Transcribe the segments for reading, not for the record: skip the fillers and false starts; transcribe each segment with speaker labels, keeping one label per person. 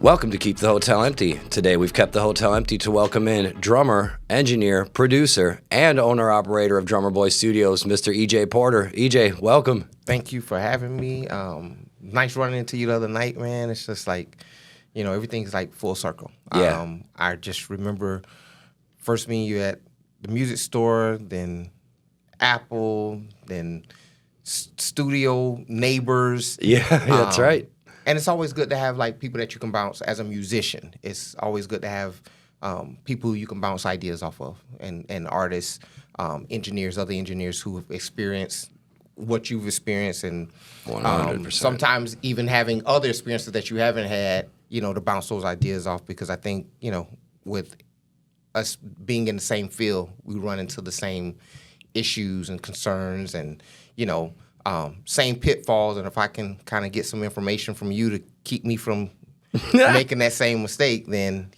Speaker 1: Welcome to Keep the Hotel Empty. Today we've kept the hotel empty to welcome in drummer, engineer, producer, and owner-operator of Drummer Boy Studios, Mr. EJ Porter. EJ, welcome.
Speaker 2: Thank you for having me. Nice running into you the other night, man. It's just like, everything's like full circle.
Speaker 1: Yeah.
Speaker 2: I just remember first meeting you at the music store, then Apple, then studio neighbors.
Speaker 1: Yeah, that's right.
Speaker 2: And it's always good to have like people that you can bounce as a musician. It's always good to have people you can bounce ideas off of, and artists, engineers, other engineers who have experienced what you've experienced, and
Speaker 1: 100%.
Speaker 2: Sometimes even having other experiences that you haven't had, to bounce those ideas off. Because I think, with us being in the same field, we run into the same issues and concerns, and same pitfalls. And if I can kind of get some information from you to keep me from making that same mistake, then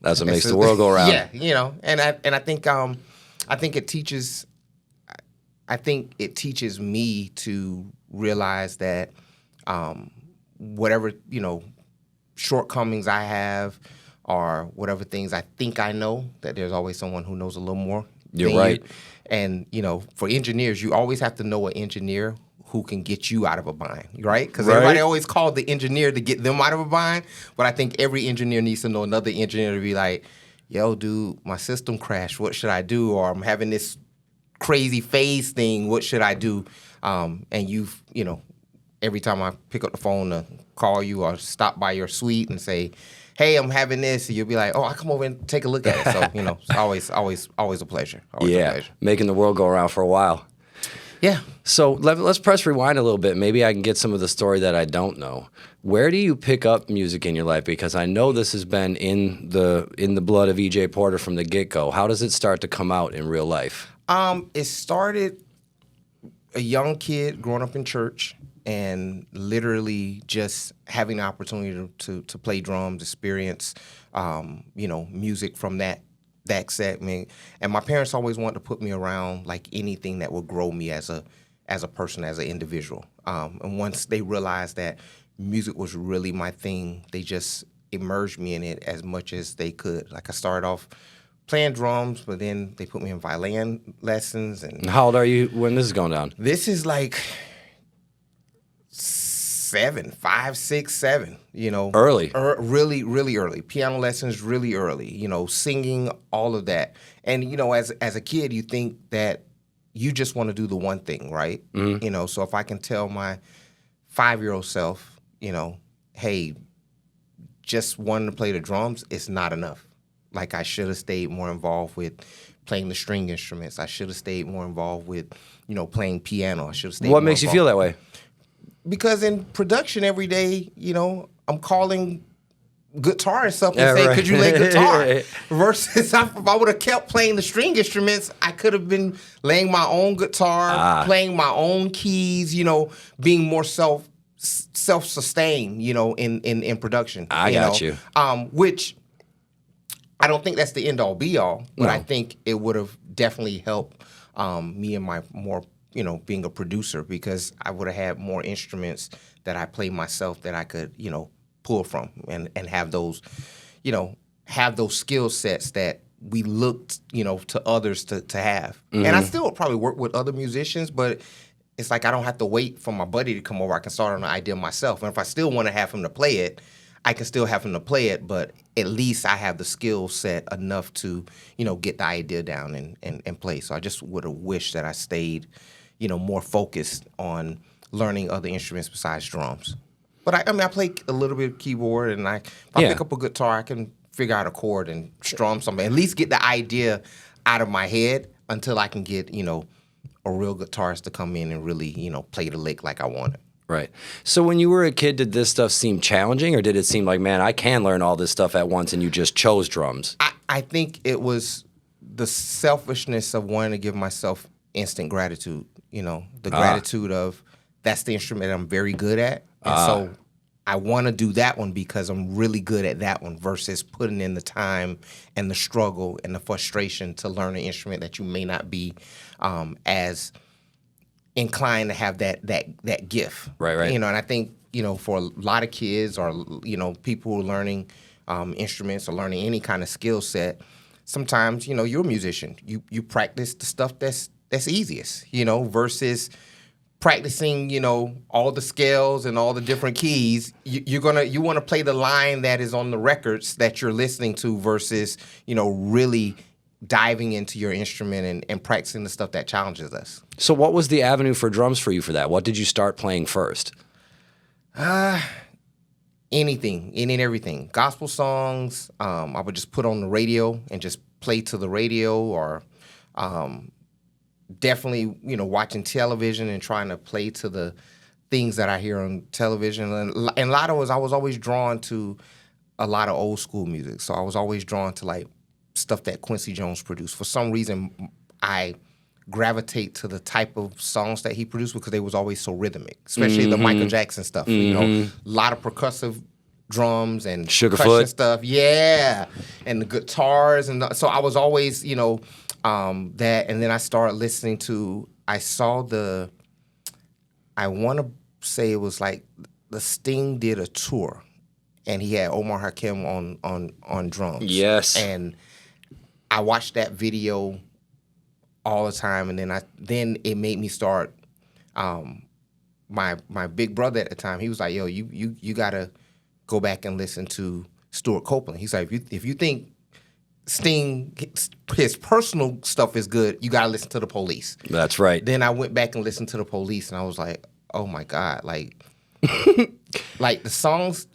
Speaker 1: that's what makes the world go around.
Speaker 2: Yeah, and I think it teaches. I think it teaches me to realize that whatever shortcomings I have, or whatever things I think I know, that there's always someone who knows a little more.
Speaker 1: You're right.
Speaker 2: And for engineers, you always have to know an engineer who can get you out of a bind, right? Because everybody always called the engineer to get them out of a bind, but I think every engineer needs to know another engineer to be like, yo, dude, my system crashed. What should I do? Or I'm having this crazy phase thing. What should I do? And every time I pick up the phone to call you or stop by your suite and say, hey, I'm having this, you'll be like, oh, I'll come over and take a look at it. So, it's always a pleasure. Always a pleasure.
Speaker 1: Making the world go around for a while.
Speaker 2: Yeah.
Speaker 1: So let's press rewind a little bit. Maybe I can get some of the story that I don't know. Where do you pick up music in your life? Because I know this has been in the blood of EJ Porter from the get-go. How does it start to come out in real life?
Speaker 2: It started a young kid growing up in church and literally just having the opportunity to play drums, experience, music from that segment. And my parents always wanted to put me around like anything that would grow me as a person, as an individual. And once they realized that music was really my thing, they just immersed me in it as much as they could. Like I started off playing drums, but then they put me in violin lessons. And
Speaker 1: how old are you when this is going down?
Speaker 2: This is like 5, 6, 7,
Speaker 1: Early.
Speaker 2: Really, really early. Piano lessons really early, singing, all of that. And, as a kid, you think that you just want to do the one thing, right? Mm-hmm. So if I can tell my 5-year-old self, hey, just wanting to play the drums, it's not enough. Like I should have stayed more involved with playing the string instruments. I should have stayed more involved with, playing piano. I should have stayed.
Speaker 1: What makes you feel that way?
Speaker 2: Because in production every day, I'm calling guitarists up and saying, could you lay guitar? Versus if I would have kept playing the string instruments, I could have been laying my own guitar, playing my own keys, being more self-sustained, in production.
Speaker 1: I got you.
Speaker 2: Which I don't think that's the end-all be-all, but
Speaker 1: No.
Speaker 2: I think it would have definitely helped me in my more being a producer, because I would have had more instruments that I play myself that I could, pull from and have those, have those skill sets that we looked, to others to have. Mm-hmm. And I still probably work with other musicians, but it's like I don't have to wait for my buddy to come over. I can start on an idea myself. And if I still want to have him to play it, I can still have him to play it, but at least I have the skill set enough to, get the idea down and play. So I just would have wished that I stayed more focused on learning other instruments besides drums. But I play a little bit of keyboard, and if I pick up a guitar, I can figure out a chord and strum something. At least get the idea out of my head until I can get, a real guitarist to come in and really, play the lick like I want it.
Speaker 1: Right. So when you were a kid, did this stuff seem challenging, or did it seem like, man, I can learn all this stuff at once, and you just chose drums?
Speaker 2: I think it was the selfishness of wanting to give myself instant gratitude. The gratitude of that's the instrument I'm very good at. And so I want to do that one because I'm really good at that one, versus putting in the time and the struggle and the frustration to learn an instrument that you may not be as inclined to have that gift.
Speaker 1: Right.
Speaker 2: And I think for a lot of kids or, people who are learning instruments or learning any kind of skill set, sometimes, you're a musician. You practice the stuff that's easiest, versus practicing, all the scales and all the different keys. You want to play the line that is on the records that you're listening to versus, really diving into your instrument and practicing the stuff that challenges us.
Speaker 1: So what was the avenue for drums for you for that? What did you start playing first?
Speaker 2: Anything, any and everything. Gospel songs, I would just put on the radio and just play to the radio, or definitely, watching television and trying to play to the things that I hear on television. And a lot of I was always drawn to a lot of old school music. So I was always drawn to like stuff that Quincy Jones produced. For some reason, I gravitate to the type of songs that he produced because they was always so rhythmic, especially the Michael Jackson stuff. A lot of percussive drums and percussion stuff. Yeah, and the guitars. And so I was always, that. And then I started listening to, I want to say it was like the Sting did a tour, and he had Omar Hakim on drums.
Speaker 1: Yes.
Speaker 2: And I watched that video all the time, and then it made me start. My big brother at the time, he was like, "Yo, you gotta go back and listen to Stuart Copeland." He's like, "If you think Sting, his personal stuff is good, you gotta listen to the Police."
Speaker 1: That's right.
Speaker 2: Then I went back and listened to the Police, and I was like, "Oh my God!" Like, like the songs,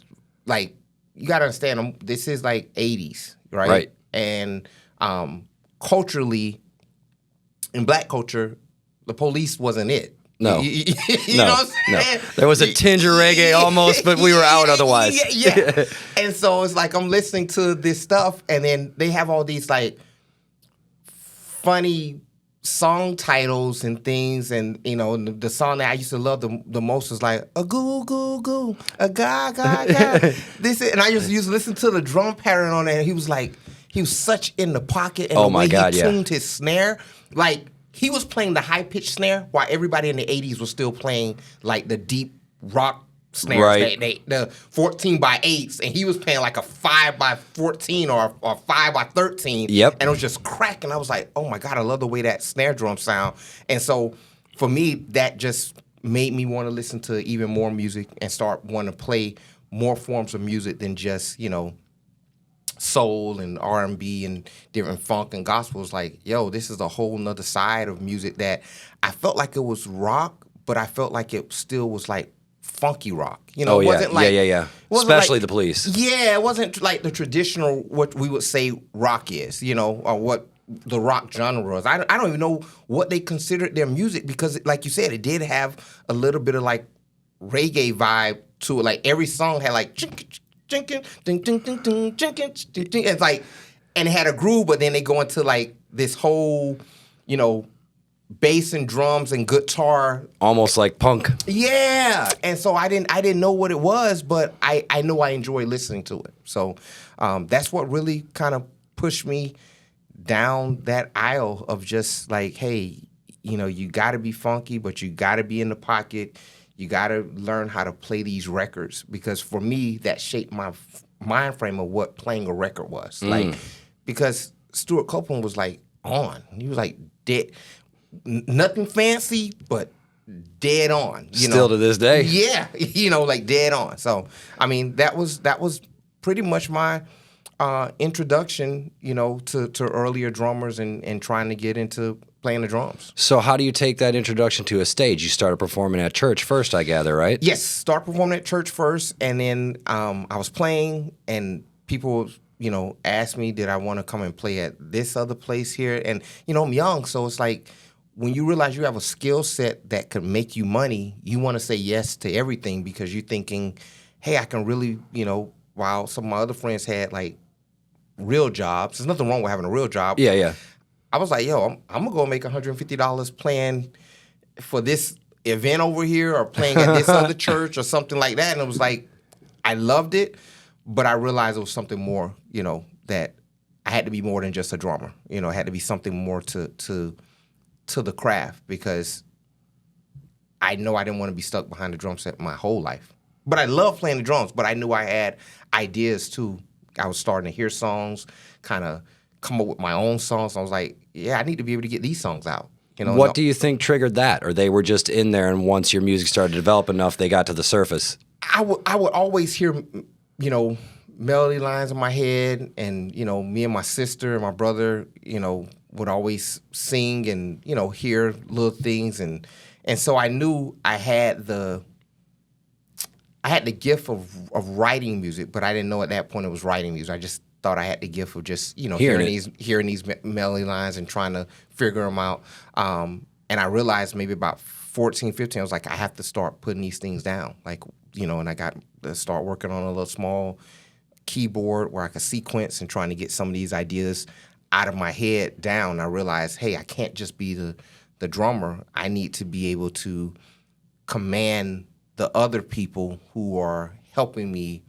Speaker 2: like you gotta understand, this is like '80s, right?
Speaker 1: Right.
Speaker 2: And culturally, in black culture, the Police wasn't it.
Speaker 1: No.
Speaker 2: You know what I'm saying?
Speaker 1: No. There was a tinge of reggae almost, but we were out otherwise.
Speaker 2: Yeah. And so it's like I'm listening to this stuff, and then they have all these like funny song titles and things, and the song that I used to love the most was like a goo goo goo, a ga ga ga. And I used to listen to the drum pattern on it, and he was such in the pocket, and the way he tuned his snare, like he was playing the high pitched snare while everybody in the 80s was still playing like the deep rock snares,
Speaker 1: right?
Speaker 2: The 14x8s, and he was playing like a 5x14 or 5x13.
Speaker 1: Yep.
Speaker 2: And it was just cracking. I was like, oh my God, I love the way that snare drum sound. And so for me, that just made me want to listen to even more music and start wanting to play more forms of music than just, soul and R&B and different funk and gospel. Is like, yo, this is a whole nother side of music that I felt like it was rock, but I felt like it still was like funky rock. It wasn't like
Speaker 1: especially the Police.
Speaker 2: Yeah, it wasn't like the traditional what we would say rock is, or what the rock genre was. I don't even know what they considered their music, because like you said, it did have a little bit of like reggae vibe to it. Like every song had like it's like, and it had a groove, but then they go into like this whole, bass and drums and guitar,
Speaker 1: almost like punk.
Speaker 2: Yeah, and so I didn't know what it was, but I know I enjoy listening to it. So that's what really kind of pushed me down that aisle of just like, hey, you got to be funky, but you got to be in the pocket. You got to learn how to play these records, because for me, that shaped my mind frame of what playing a record was. Like, because Stuart Copeland was like on. He was like dead. Nothing fancy, but dead on.
Speaker 1: Still to this day.
Speaker 2: Yeah, like dead on. So, I mean, that was pretty much my introduction, to earlier drummers and trying to get into playing the drums.
Speaker 1: So how do you take that introduction to a stage? You started performing at church first, I gather, right?
Speaker 2: Yes, start performing at church first, and then I was playing, and people, asked me, did I want to come and play at this other place here? And, I'm young, so it's like, when you realize you have a skill set that could make you money, you want to say yes to everything, because you're thinking, hey, I can really, while some of my other friends had, like, real jobs. There's nothing wrong with having a real job.
Speaker 1: Yeah.
Speaker 2: I was like, yo, I'm going to go make $150 playing for this event over here, or playing at this other church or something like that. And it was like, I loved it, but I realized it was something more, that I had to be more than just a drummer. It had to be something more to the craft, because I know I didn't want to be stuck behind the drum set my whole life. But I love playing the drums, but I knew I had ideas too. I was starting to hear songs, kind of come up with my own songs. I was like, yeah, I need to be able to get these songs out. You know,
Speaker 1: What do you think triggered that? Or they were just in there, and once your music started to develop enough, they got to the surface?
Speaker 2: I would always hear, you know, melody lines in my head, and you know, me and my sister and my brother, you know, would always sing and you know hear little things, and so I knew I had the gift of writing music, but I didn't know at that point it was writing music. I just thought I had the gift of just, you know, hearing these melody lines and trying to figure them out. And I realized maybe about 14, 15, I was like, I have to start putting these things down. Like, you know, and I got to start working on a little small keyboard where I could sequence and trying to get some of these ideas out of my head down. I realized, hey, I can't just be the drummer. I need to be able to command the other people who are helping me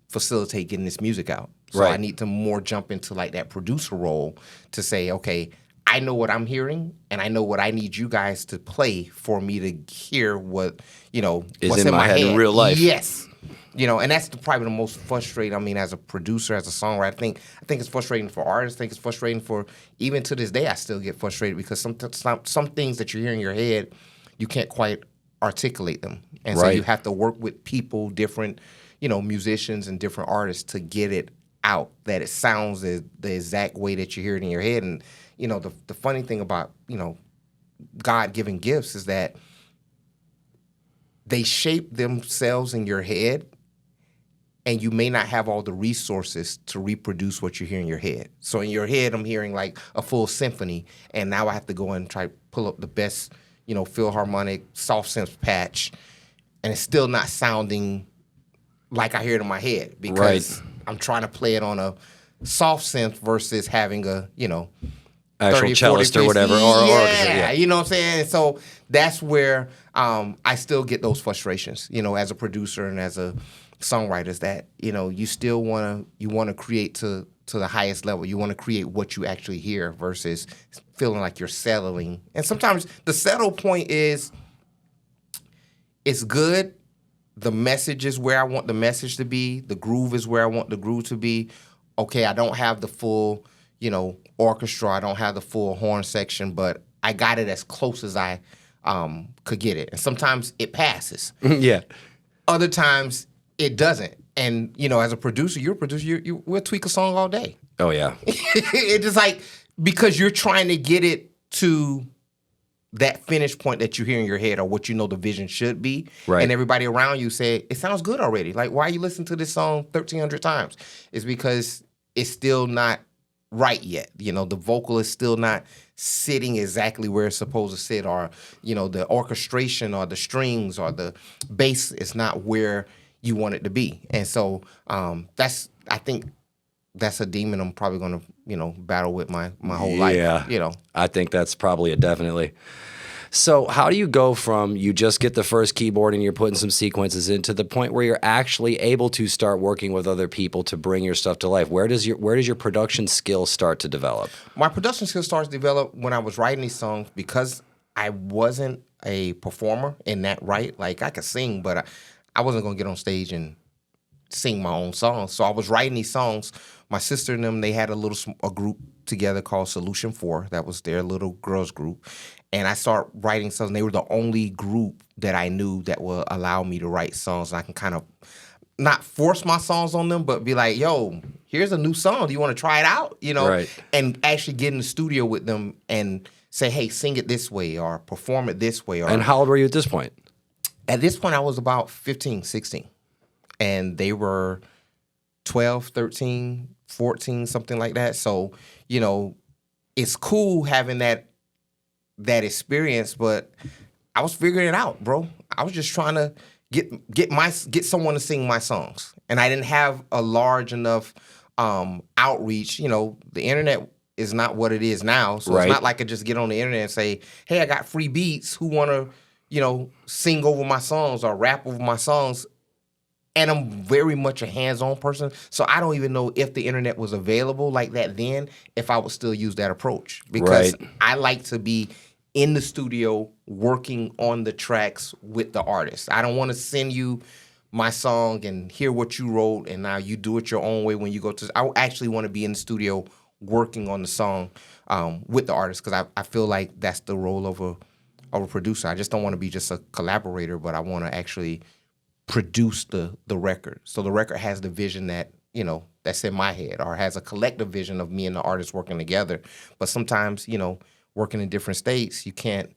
Speaker 2: facilitate getting this music out. So
Speaker 1: Right.
Speaker 2: I need to more jump into like that producer role to say, okay, I know what I'm hearing, and I know what I need you guys to play for me to hear what, you know,
Speaker 1: Is
Speaker 2: what's
Speaker 1: in my head in real life.
Speaker 2: Yes. You know, and that's probably the most frustrating. I mean, as a producer, as a songwriter, I think it's frustrating for artists. I think it's frustrating for, even to this day, I still get frustrated because some things that you hear in your head, you can't quite articulate them. And so
Speaker 1: Right.
Speaker 2: you have to work with people, different, you know, musicians and different artists to get it out, that it sounds the exact way that you hear it in your head. And, you know, the funny thing about, you know, God-given gifts is that they shape themselves in your head, and you may not have all the resources to reproduce what you hear in your head. So in your head, I'm hearing like a full symphony, and now I have to go and try to pull up the best, you know, Philharmonic soft synth patch, and it's still not sounding like I hear it in my head because I'm trying to play it on a soft synth versus having a, you know,
Speaker 1: Actual
Speaker 2: 30,
Speaker 1: cellist
Speaker 2: 40
Speaker 1: or whatever.
Speaker 2: Yeah, you know what I'm saying? And so that's where I still get those frustrations, you know, as a producer and as a songwriter, is that, you know, you still want to create to the highest level. You want to create what you actually hear versus feeling like you're settling. And sometimes the settle point is, it's good. The message is where I want the message to be. The groove is where I want the groove to be. Okay, I don't have the full, you know, orchestra. I don't have the full horn section, but I got it as close as I could get it. And sometimes it passes.
Speaker 1: Yeah.
Speaker 2: Other times it doesn't. And, you know, as a producer, you're a producer, we'll tweak a song all day.
Speaker 1: Oh, yeah.
Speaker 2: It's just like, because you're trying to get it to that finish point that you hear in your head, or what you know the vision should be.
Speaker 1: Right.
Speaker 2: And everybody around you say, it sounds good already. Like, why are you listening to this song 1,300 times? It's because it's still not right yet. You know, the vocal is still not sitting exactly where it's supposed to sit, or, you know, the orchestration or the strings or the bass is not where you want it to be. And so I think that's a demon I'm probably going to, you know, battle with my whole life, you know.
Speaker 1: I think that's probably a definitely. So how do you go from you just get the first keyboard and you're putting some sequences into the point where you're actually able to start working with other people to bring your stuff to life? Where does your production skill start to develop?
Speaker 2: My production skill starts to develop when I was writing these songs, because I wasn't a performer in that right. Like, I could sing, but I wasn't going to get on stage and sing my own songs. So I was writing these songs. My sister and them, they had a group together called Solution 4. That was their little girls group. And I started writing songs. They were the only group that I knew that would allow me to write songs. And I can kind of not force my songs on them, but be like, yo, here's a new song. Do you want to try it out? You know,
Speaker 1: Right.
Speaker 2: And actually get in the studio with them and say, hey, sing it this way or perform it this way. Or,
Speaker 1: And how old were you at this point?
Speaker 2: At this point, I was about 15, 16. And they were 12, 13, 14, something like that. So, you know, it's cool having that experience, but I was figuring it out, bro. I was just trying to get someone to sing my songs. And I didn't have a large enough outreach. You know, the internet is not what it is now. So
Speaker 1: Right.
Speaker 2: It's not like I just get on the internet and say, hey, I got free beats. Who want to, you know, sing over my songs or rap over my songs? And I'm very much a hands-on person, so I don't even know if the internet was available like that then, if I would still use that approach. Because
Speaker 1: Right.
Speaker 2: I like to be in the studio working on the tracks with the artist. I don't want to send you my song and hear what you wrote, and now you do it your own way when you go to. I actually want to be in the studio working on the song with the artist, because I feel like that's the role of a producer. I just don't want to be just a collaborator, but I want to actually produce the record. So the record has the vision that, that's in my head, or has a collective vision of me and the artist working together. But sometimes, working in different states, you can't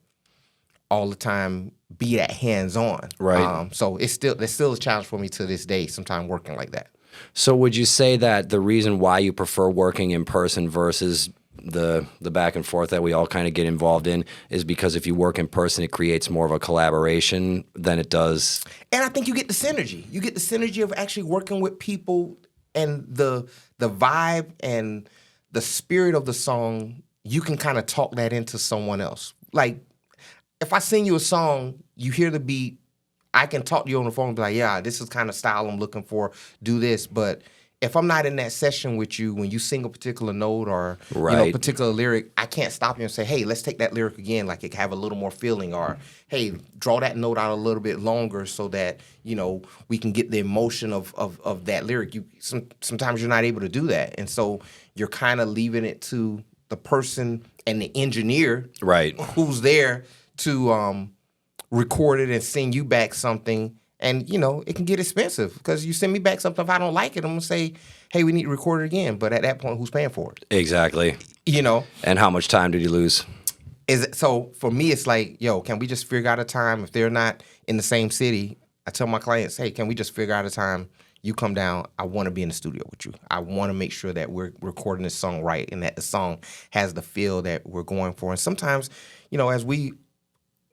Speaker 2: all the time be that hands-on.
Speaker 1: Right.
Speaker 2: So it's still a challenge for me to this day, sometimes working like that.
Speaker 1: So would you say that the reason why you prefer working in person versus the back and forth that we all kind of get involved in is because if you work in person, it creates more of a collaboration than it does?
Speaker 2: And I think you get the synergy. You get the synergy of actually working with people, and the vibe and the spirit of the song, you can kind of talk that into someone else. Like, if I sing you a song, you hear the beat, I can talk to you on the phone and be like, yeah, this is kind of style I'm looking for, do this. But if I'm not in that session with you, when you sing a particular note or
Speaker 1: Right.
Speaker 2: particular lyric, I can't stop you and say, hey, let's take that lyric again, like it have a little more feeling, or hey, draw that note out a little bit longer so that, we can get the emotion of that lyric. Sometimes you're not able to do that. And so you're kind of leaving it to the person and the engineer,
Speaker 1: Right.
Speaker 2: who's there to record it and send you back something. And, it can get expensive, because you send me back something, if I don't like it, I'm going to say, hey, we need to record it again. But at that point, who's paying for it?
Speaker 1: Exactly. And how much time did you lose?
Speaker 2: So for me, it's like, yo, can we just figure out a time? If they're not in the same city, I tell my clients, hey, can we just figure out a time? You come down, I want to be in the studio with you. I want to make sure that we're recording this song right, and that the song has the feel that we're going for. And sometimes, as we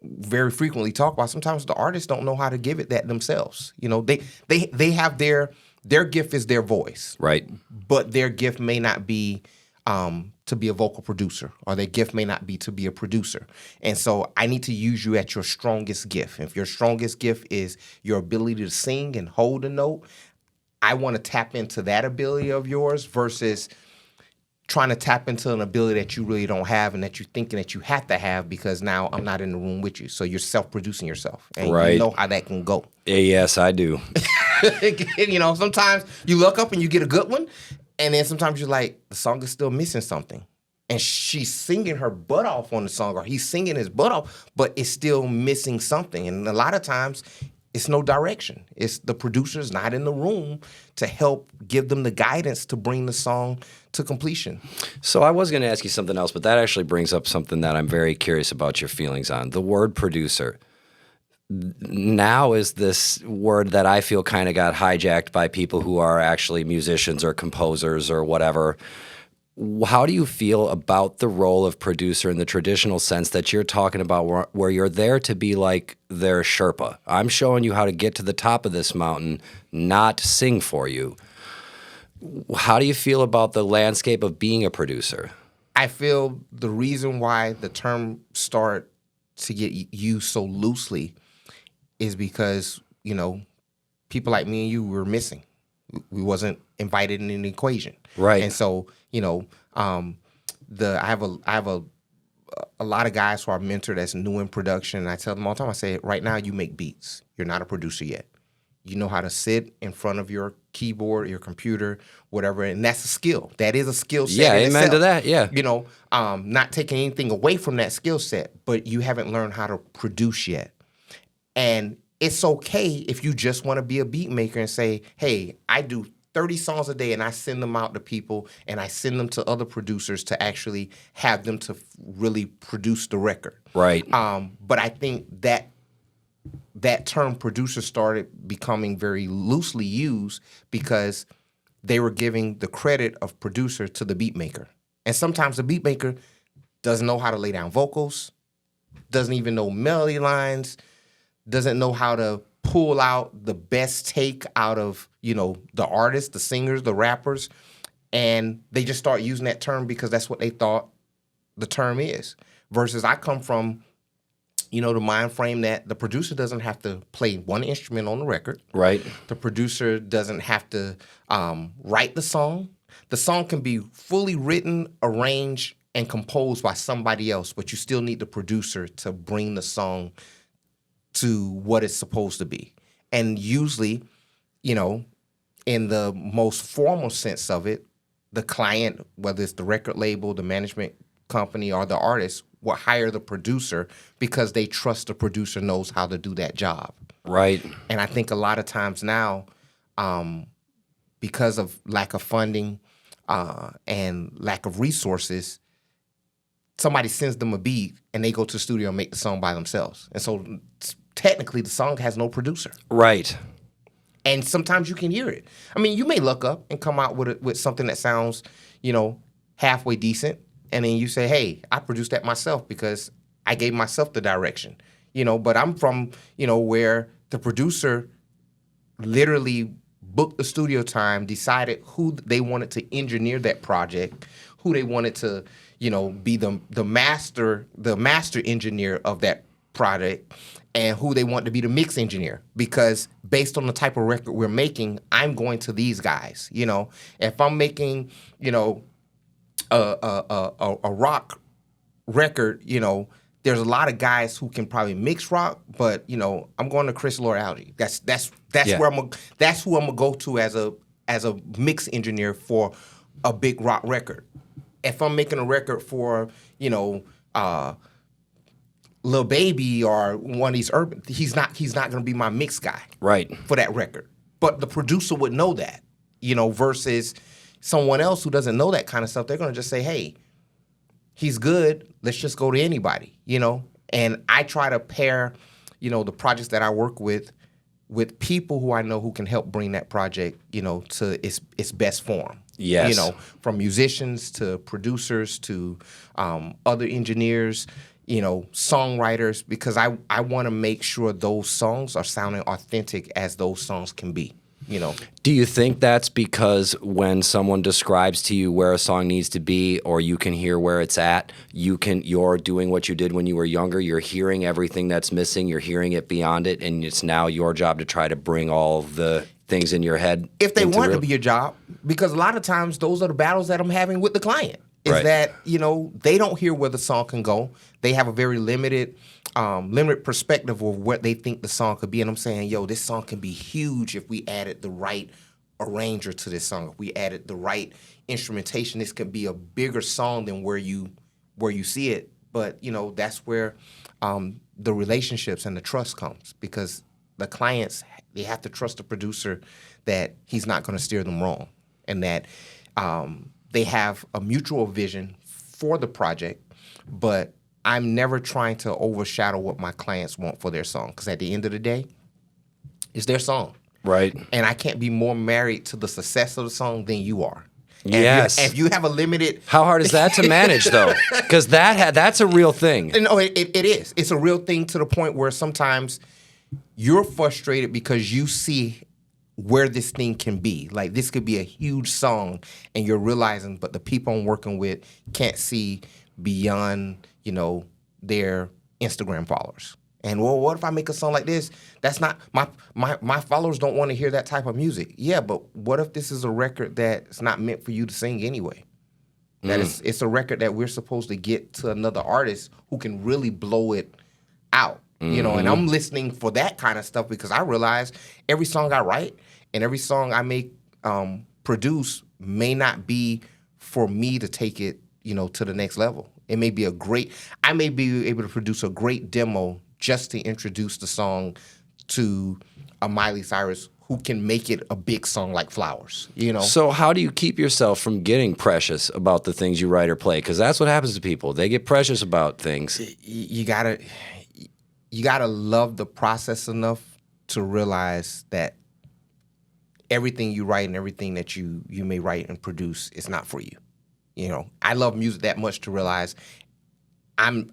Speaker 2: very frequently talk about, sometimes the artists don't know how to give it that themselves. They have their gift is their voice.
Speaker 1: Right.
Speaker 2: But their gift may not be to be a vocal producer, or their gift may not be to be a producer. And so I need to use you at your strongest gift. If your strongest gift is your ability to sing and hold a note, I want to tap into that ability of yours versus trying to tap into an ability that you really don't have, and that you're thinking that you have to have because now I'm not in the room with you. So you're self-producing yourself. And
Speaker 1: Right.
Speaker 2: you know how that can go.
Speaker 1: Yes, I do.
Speaker 2: Sometimes you look up and you get a good one, and then sometimes you're like, the song is still missing something. And she's singing her butt off on the song, or he's singing his butt off, but it's still missing something. And a lot of times, it's no direction. It's the producer's not in the room to help give them the guidance to bring the song to completion.
Speaker 1: So I was going to ask you something else, but that actually brings up something that I'm very curious about your feelings on. The word producer now is this word that I feel kind of got hijacked by people who are actually musicians or composers or whatever. How do you feel about the role of producer in the traditional sense that you're talking about, where you're there to be like their Sherpa? I'm showing you how to get to the top of this mountain, not sing for you. How do you feel about the landscape of being a producer?
Speaker 2: I feel the reason why the term started to get used so loosely is because, people like me and you were missing. We wasn't invited in the equation.
Speaker 1: Right.
Speaker 2: And so, I have a lot of guys who are mentored that's new in production. And I tell them all the time, I say, right now you make beats. You're not a producer yet. You know how to sit in front of your keyboard, your computer, whatever, and that's a skill. That is a skill set.
Speaker 1: Yeah,
Speaker 2: in
Speaker 1: amen
Speaker 2: itself.
Speaker 1: to that, yeah.
Speaker 2: Not taking anything away from that skill set, but you haven't learned how to produce yet. And it's okay if you just want to be a beat maker and say, hey, I do 30 songs a day and I send them out to people and I send them to other producers to actually have them to really produce the record.
Speaker 1: Right.
Speaker 2: But I think that term producer started becoming very loosely used because they were giving the credit of producer to the beat maker. And sometimes the beat maker doesn't know how to lay down vocals, doesn't even know melody lines, doesn't know how to pull out the best take out of, the artists, the singers, the rappers. And they just start using that term because that's what they thought the term is. Versus I come from, the mind frame that the producer doesn't have to play one instrument on the record.
Speaker 1: Right.
Speaker 2: The producer doesn't have to write the song. The song can be fully written, arranged, and composed by somebody else, but you still need the producer to bring the song to what it's supposed to be. And usually you know, in the most formal sense of it, the client, whether it's the record label, the management company, or the artist, will hire the producer because they trust the producer knows how to do that job.
Speaker 1: Right.
Speaker 2: And I think a lot of times now, because of lack of funding and lack of resources, somebody sends them a beat and they go to the studio and make the song by themselves. And so technically the song has no producer.
Speaker 1: Right.
Speaker 2: And sometimes you can hear it. I mean, you may look up and come out with something that sounds, halfway decent. And then you say, hey, I produced that myself because I gave myself the direction. But I'm from, where the producer literally booked the studio time, decided who they wanted to engineer that project, who they wanted to, be the master engineer of that product, and who they want to be the mix engineer. Because based on the type of record we're making, I'm going to these guys. If I'm making, a rock record, there's a lot of guys who can probably mix rock, but I'm going to Chris Loraldi. That's
Speaker 1: Yeah.
Speaker 2: where that's who I'm gonna go to as a mix engineer for a big rock record. If I'm making a record for Lil Baby or one of these urban, he's not gonna be my mix guy,
Speaker 1: Right.
Speaker 2: for that record. But the producer would know that, versus someone else who doesn't know that kind of stuff. They're gonna just say, hey, he's good, let's just go to anybody, And I try to pair, the projects that I work with people who I know who can help bring that project, to its best form.
Speaker 1: Yes.
Speaker 2: From musicians to producers to other engineers, songwriters, because I want to make sure those songs are sounding authentic as those songs can be.
Speaker 1: Do you think that's because when someone describes to you where a song needs to be, or you can hear where it's at, you're doing what you did when you were younger, you're hearing everything that's missing, you're hearing it beyond it, and it's now your job to try to bring all the things in your head?
Speaker 2: If they want it to be your job, because a lot of times those are the battles that I'm having with the client. Is
Speaker 1: Right.
Speaker 2: that, they don't hear where the song can go. They have a very limited perspective of what they think the song could be. And I'm saying, this song can be huge if we added the right arranger to this song. If we added the right instrumentation, this could be a bigger song than where you see it. But, that's where the relationships and the trust comes, because the clients, they have to trust the producer that he's not going to steer them wrong, and that they have a mutual vision for the project, but I'm never trying to overshadow what my clients want for their song, because at the end of the day, it's their song.
Speaker 1: Right.
Speaker 2: And I can't be more married to the success of the song than you are. And
Speaker 1: Yes.
Speaker 2: If you have a limited...
Speaker 1: How hard is that to manage, though? Because that's a real thing.
Speaker 2: No, it is. It's a real thing, to the point where sometimes you're frustrated because you see where this thing can be. Like, this could be a huge song, and you're realizing, but the people I'm working with can't see beyond, their Instagram followers. And, well, what if I make a song like this? That's not, my followers don't want to hear that type of music. Yeah, but what if this is a record that's not meant for you to sing anyway? That it's a record that we're supposed to get to another artist who can really blow it out. And I'm listening for that kind of stuff, because I realize every song I write and every song I make, produce, may not be for me to take it, to the next level. It may be I may be able to produce a great demo just to introduce the song to a Miley Cyrus who can make it a big song like Flowers,
Speaker 1: So how do you keep yourself from getting precious about the things you write or play? Because that's what happens to people. They get precious about things.
Speaker 2: You gotta love the process enough to realize that everything you write and everything that you may write and produce is not for you. I love music that much to realize I'm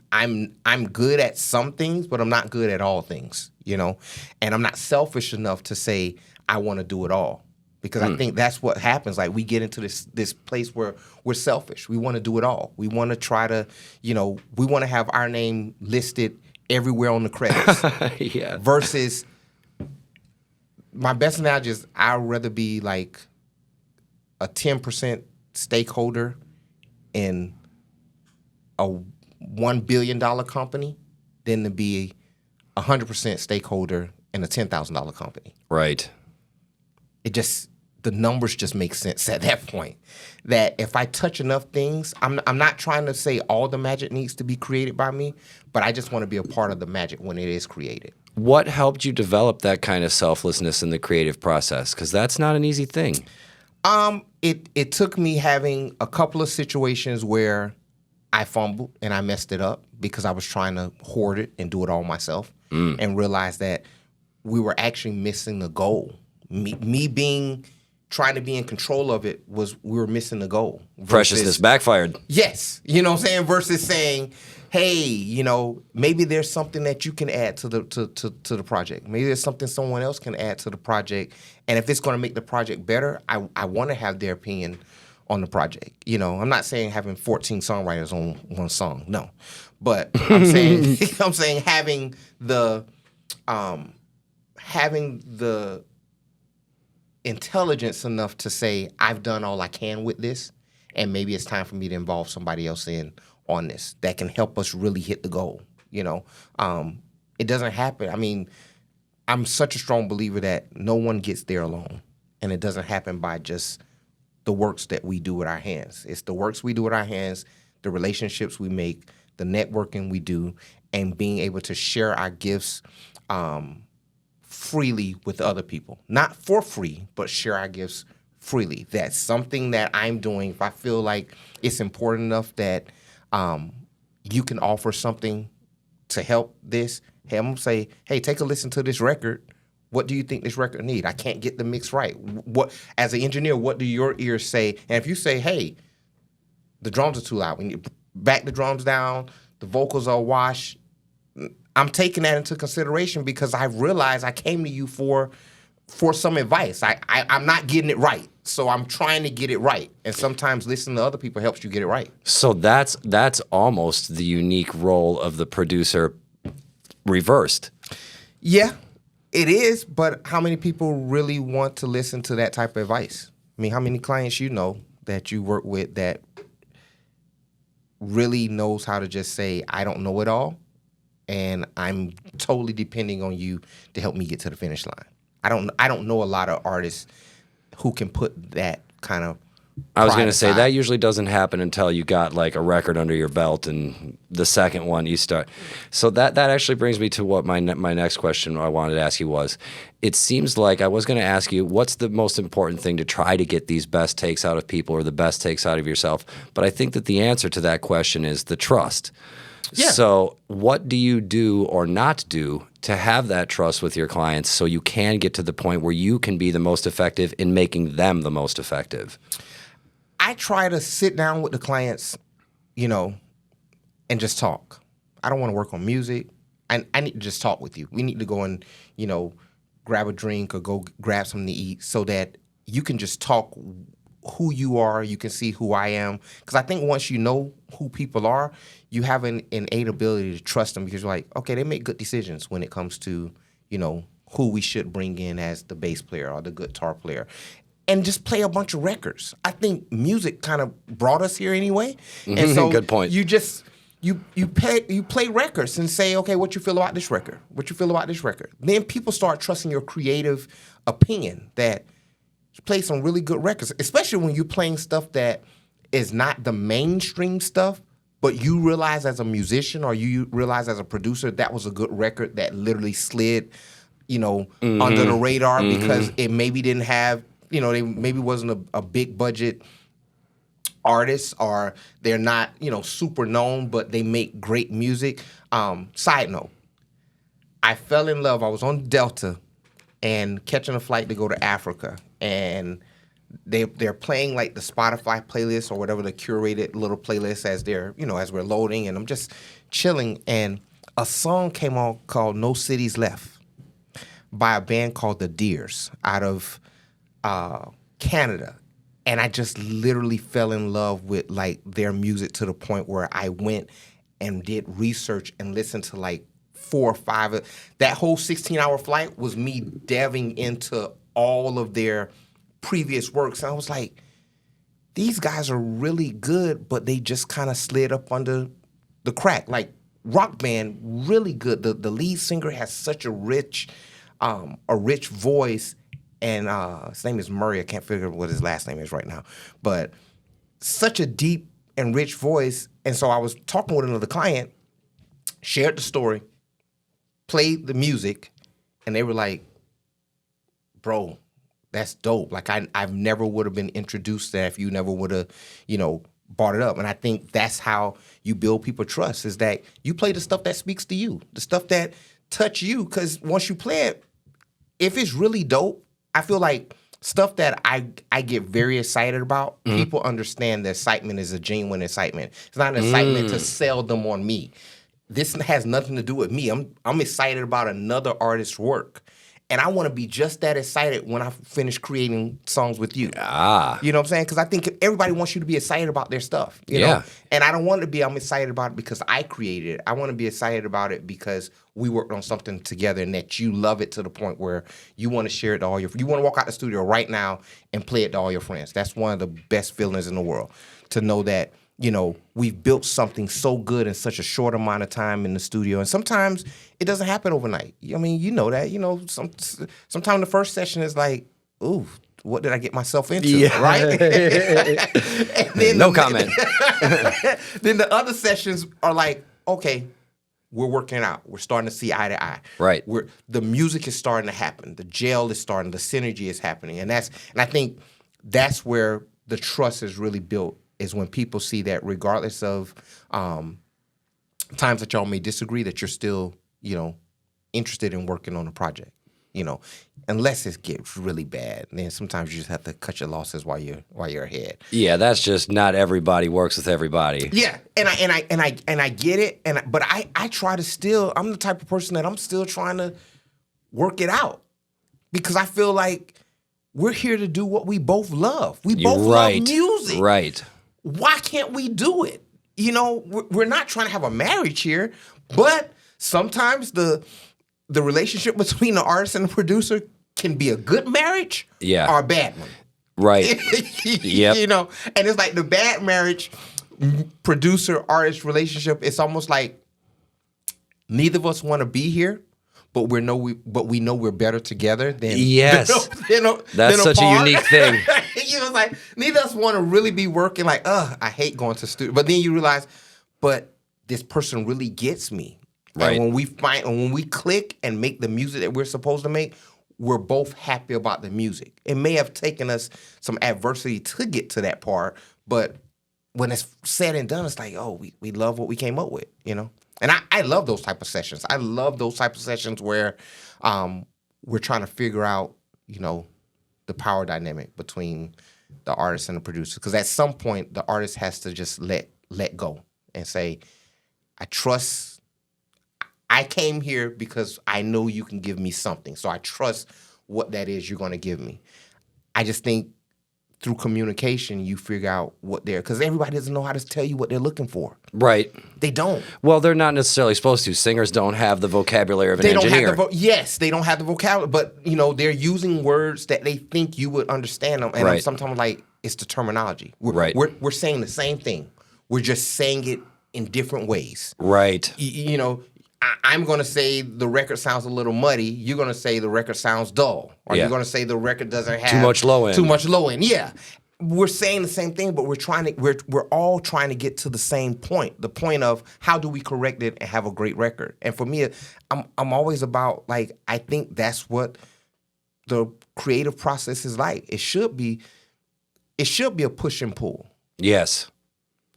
Speaker 2: good at some things, but I'm not good at all things, and I'm not selfish enough to say I want to do it all, because I think that's what happens. Like, we get into this place where we're selfish. We want to do it all. We want to try to, we want to have our name listed everywhere on the credits.
Speaker 1: Yeah.
Speaker 2: Versus, my best analogy is, I'd rather be like a 10% stakeholder in a $1 billion company than to be 100% stakeholder in a $10,000 company.
Speaker 1: Right.
Speaker 2: the numbers just make sense at that point. That if I touch enough things, I'm not trying to say all the magic needs to be created by me, but I just want to be a part of the magic when it is created.
Speaker 1: What helped you develop that kind of selflessness in the creative process? Because that's not an easy thing.
Speaker 2: It took me having a couple of situations where I fumbled and I messed it up because I was trying to hoard it and do it all myself, and realized that we were actually missing the goal. Me being trying to be in control of it we were missing the goal.
Speaker 1: Preciousness backfired.
Speaker 2: Yes. You know what I'm saying? Versus saying, hey, you know, maybe there's something that you can add to the project. Maybe there's something someone else can add to the project. And if it's going to make the project better, I want to have their opinion on the project. You know, I'm not saying having 14 songwriters on one song. No. But I'm saying I'm saying having the intelligence enough to say, I've done all I can with this, and maybe it's time for me to involve somebody else in on this that can help us really hit the goal. You know, it doesn't happen. I mean, I'm such a strong believer that no one gets there alone, and it doesn't happen by just the works that we do with our hands. It's the works we do with our hands, the relationships we make, the networking we do, and being able to share our gifts freely with other people. Not for free, but share our gifts freely. That's something that I'm doing. If I feel like it's important enough that you can offer something to help this, hey, I'm going to say, hey, take a listen to this record. What do you think this record need? I can't get the mix right. What, as an engineer, what do your ears say? And if you say, hey, the drums are too loud, we need to back the drums down, the vocals are washed, I'm taking that into consideration because I realized I came to you for some advice. I'm not getting it right, so I'm trying to get it right. And sometimes listening to other people helps you get it right.
Speaker 1: So that's almost the unique role of the producer reversed.
Speaker 2: Yeah, it is, but how many people really want to listen to that type of advice? I mean, how many clients you know that you work with that really knows how to just say, I don't know it all, and I'm totally depending on you to help me get to the finish line. I don't know a lot of artists who can put that kind of
Speaker 1: I was going to
Speaker 2: pride
Speaker 1: say
Speaker 2: aside.
Speaker 1: that usually doesn't happen until you got like a record under your belt and the second one you start. So that actually brings me to what my next question I wanted to ask you was. It seems like I was going to ask you what's the most important thing to try to get these best takes out of people or the best takes out of yourself. But I think that the answer to that question is the trust.
Speaker 2: Yeah.
Speaker 1: So what do you do or not do to have that trust with your clients so you can get to the point where you can be the most effective in making them the most effective?
Speaker 2: I try to sit down with the clients, you know, and just talk. I don't want to work on music. I need to just talk with you. We need to go and, you know, grab a drink or go grab something to eat so that you can just talk who you are. You can see who I am. Because I think once you know who people are, you have an innate ability to trust them because you're like, okay, they make good decisions when it comes to, you know, who we should bring in as the bass player or the guitar player. And just play a bunch of records. I think music kind of brought us here anyway. And so
Speaker 1: Good point.
Speaker 2: You just you play records and say, okay, what you feel about this record? What you feel about this record? Then people start trusting your creative opinion that you play some really good records, especially when you're playing stuff that is not the mainstream stuff, but you realize as a musician or you realize as a producer that was a good record that literally slid, you know, under the radar because it maybe didn't have, you know, they maybe wasn't a big budget artist or they're not, you know, super known, but they make great music. Side note, I fell in love. I was on Delta and catching a flight to go to Africa, and they're playing like the Spotify playlist or whatever, the curated little playlist as they're, you know, as we're loading, and I'm just chilling, and a song came on called No Cities Left by a band called The Deers out of Canada. And I just literally fell in love with like their music to the point where I went and did research and listened to like 4 or 5. That whole 16-hour flight was me delving into all of their previous works. And I was like, these guys are really good, but they just kind of slid up under the crack. Like rock band, really good. The lead singer has such a rich voice, and his name is Murray. I can't figure out what his last name is right now, but such a deep and rich voice. And so I was talking with another client, shared the story, played the music, and they were like, bro, that's dope. Like I've never would have been introduced to that if you never would have, brought it up. And I think that's how you build people trust, is that you play the stuff that speaks to you, the stuff that touch you. Because once you play it, if it's really dope, I feel like stuff that I get very excited about, people understand the excitement is a genuine excitement. It's not an excitement to sell them on me. This has nothing to do with me. I'm excited about another artist's work. And I want to be just that excited when I finish creating songs with you. You know what I'm saying? Because I think everybody wants you to be excited about their stuff. You know? And I don't want it to be I'm excited about it because I created it. I want to be excited about it because we worked on something together and that you love it to the point where you want to share it to all your friends. You want to walk out the studio right now and play it to all your friends. That's one of the best feelings in the world, to know that, we've built something so good in such a short amount of time in the studio. And sometimes it doesn't happen overnight. I mean, you know that. Sometimes the first session is like, ooh, what did I get myself into, right? And then
Speaker 1: no comment.
Speaker 2: Then the other sessions are like, okay, we're working out. We're starting to see eye to eye.
Speaker 1: Right.
Speaker 2: The music is starting to happen. The gel is starting. The synergy is happening. And I think that's where the trust is really built, is when people see that regardless of times that y'all may disagree, that you're still, interested in working on a project, unless it gets really bad. And then sometimes you just have to cut your losses while you're ahead.
Speaker 1: Yeah, that's just not everybody works with everybody.
Speaker 2: Yeah, and I get it, but I try to still. I'm the type of person that I'm still trying to work it out, because I feel like we're here to do what we both love. We both love music.
Speaker 1: Right.
Speaker 2: Why can't we do it? We're not trying to have a marriage here, but sometimes the relationship between the artist and the producer can be a good marriage or a bad one.
Speaker 1: Right. Yep.
Speaker 2: And it's like the bad marriage, producer-artist relationship, it's almost like neither of us want to be here, but we know we're better together than
Speaker 1: that's such a unique thing.
Speaker 2: It's like neither of us want to really be working like, I hate going to studio. But then you realize, but this person really gets me.
Speaker 1: Right.
Speaker 2: And when we click and make the music that we're supposed to make, we're both happy about the music. It may have taken us some adversity to get to that part, but when it's said and done, it's like, oh, we love what we came up with, And I love those type of sessions. I love those type of sessions where we're trying to figure out, the power dynamic between the artist and the producer. Because at some point, the artist has to just let go and say, I trust. I came here because I know you can give me something. So I trust what that is you're going to give me. I just think through communication, you figure out what because everybody doesn't know how to tell you what they're looking for.
Speaker 1: Right.
Speaker 2: They don't.
Speaker 1: Well, they're not necessarily supposed to. Singers don't have the vocabulary of an engineer.
Speaker 2: Yes, they don't have the vocabulary, but they're using words that they think you would understand them. And I'm sometimes like, it's the terminology. We're saying the same thing. We're just saying it in different ways.
Speaker 1: Right.
Speaker 2: I'm going to say the record sounds a little muddy. You're going to say the record sounds dull. Or you're going to say the record doesn't have
Speaker 1: too much low end.
Speaker 2: Too much low end. Yeah. We're saying the same thing, but we're all trying to get to the same point. The point of how do we correct it and have a great record. And for me, I'm always about, like, I think that's what the creative process is like. It should be a push and pull.
Speaker 1: Yes.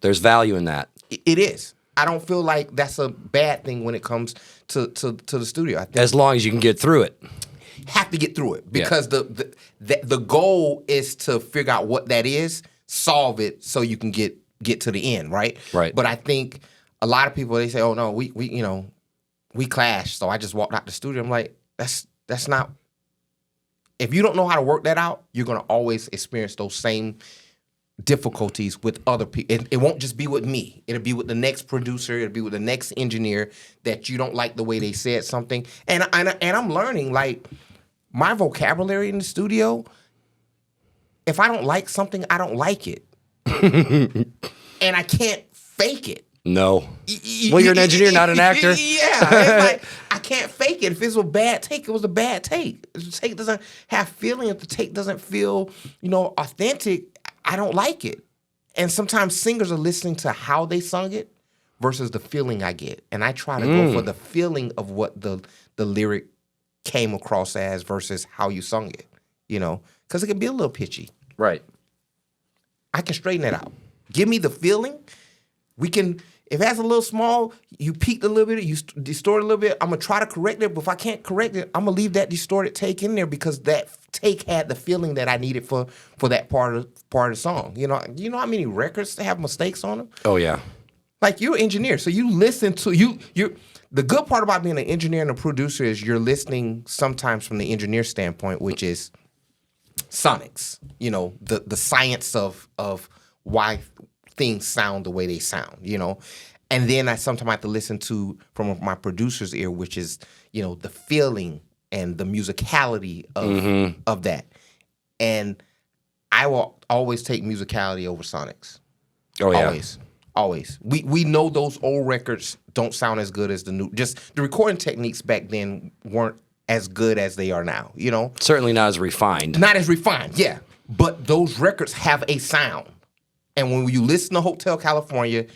Speaker 1: There's value in that.
Speaker 2: It is. I don't feel like that's a bad thing when it comes to the studio. I think
Speaker 1: as long as you can get through it.
Speaker 2: Have to get through it, because the goal is to figure out what that is, solve it, so you can get to the end, right?
Speaker 1: Right.
Speaker 2: But I think a lot of people, they say, "Oh no, we clashed, so I just walked out the studio." I'm like, that's not. If you don't know how to work that out, you're gonna always experience those same difficulties with other people. It won't just be with me. It'll be with the next producer. It'll be with the next engineer that you don't like the way they said something. And I'm learning, like, my vocabulary in the studio, if I don't like something, I don't like it. And I can't fake it.
Speaker 1: No. Well, you're an engineer, not an actor.
Speaker 2: Yeah, it's like I can't fake it. If it's a bad take, it was a bad take. If the take doesn't have feeling, if the take doesn't feel, authentic, I don't like it. And sometimes singers are listening to how they sung it versus the feeling I get, and I try to go for the feeling of what the lyric came across as versus how you sung it. Because it can be a little pitchy.
Speaker 1: Right.
Speaker 2: I can straighten it out. Give me the feeling. We can. If that's a little small, you peaked a little bit, you distort a little bit, I'm going to try to correct it, but if I can't correct it, I'm going to leave that distorted take in there because that take had the feeling that I needed for that part of the song. You know how many records have mistakes on them?
Speaker 1: Oh, yeah.
Speaker 2: Like, you're an engineer, so you listen to, the good part about being an engineer and a producer is you're listening sometimes from the engineer standpoint, which is sonics, the science of why things sound the way they sound, and then I sometimes have to listen to from my producer's ear, which is the feeling and the musicality of that, and I will always take musicality over sonics.
Speaker 1: Oh yeah,
Speaker 2: always. We know those old records don't sound as good as the new. Just the recording techniques back then weren't as good as they are now.
Speaker 1: Certainly not as refined.
Speaker 2: Not as refined, yeah. But those records have a sound. And when you listen to Hotel California,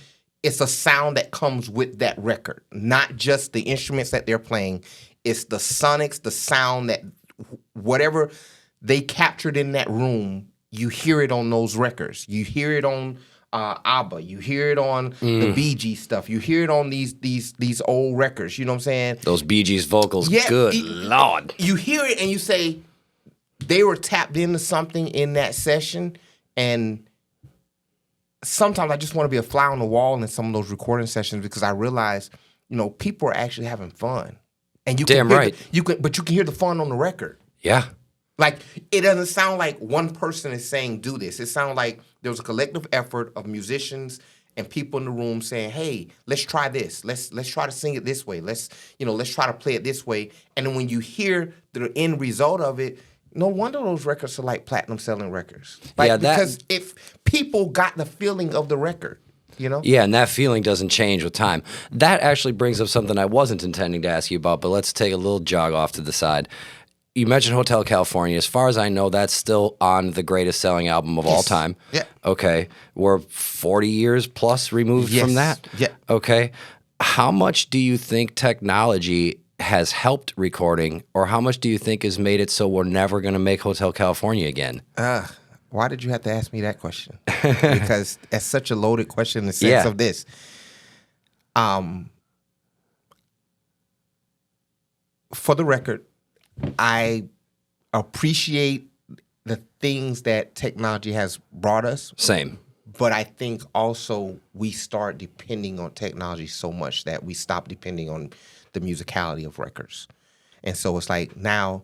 Speaker 2: it's a sound that comes with that record, not just the instruments that they're playing. It's the sonics, the sound that whatever they captured in that room, you hear it on those records. You hear it on ABBA. You hear it on the Bee Gees stuff. You hear it on these old records. You know what I'm saying?
Speaker 1: Those Bee Gees vocals,
Speaker 2: yeah,
Speaker 1: good Lord.
Speaker 2: You hear it and you say, they were tapped into something in that session, and sometimes I just want to be a fly on the wall in some of those recording sessions because I realize, people are actually having fun, and you
Speaker 1: damn
Speaker 2: can
Speaker 1: right.
Speaker 2: But you can hear the fun on the record.
Speaker 1: Yeah,
Speaker 2: like it doesn't sound like one person is saying do this. It sounds like there was a collective effort of musicians and people in the room saying, "Hey, let's try this. Let's try to sing it this way. Let's try to play it this way." And then when you hear the end result of it. No wonder those records are like platinum selling records. Because if people got the feeling of the record,
Speaker 1: Yeah, and that feeling doesn't change with time. That actually brings up something I wasn't intending to ask you about, but let's take a little jog off to the side. You mentioned Hotel California. As far as I know, that's still on the greatest selling album of all time.
Speaker 2: Yeah.
Speaker 1: Okay. We're 40 years plus removed from that.
Speaker 2: Yeah.
Speaker 1: Okay. How much do you think technology has helped recording, or how much do you think has made it so we're never going to make Hotel California again?
Speaker 2: Why did you have to ask me that question? Because that's such a loaded question in the sense of this. For the record, I appreciate the things that technology has brought us.
Speaker 1: Same.
Speaker 2: But I think also we start depending on technology so much that we stop depending on the musicality of records. And so it's like now,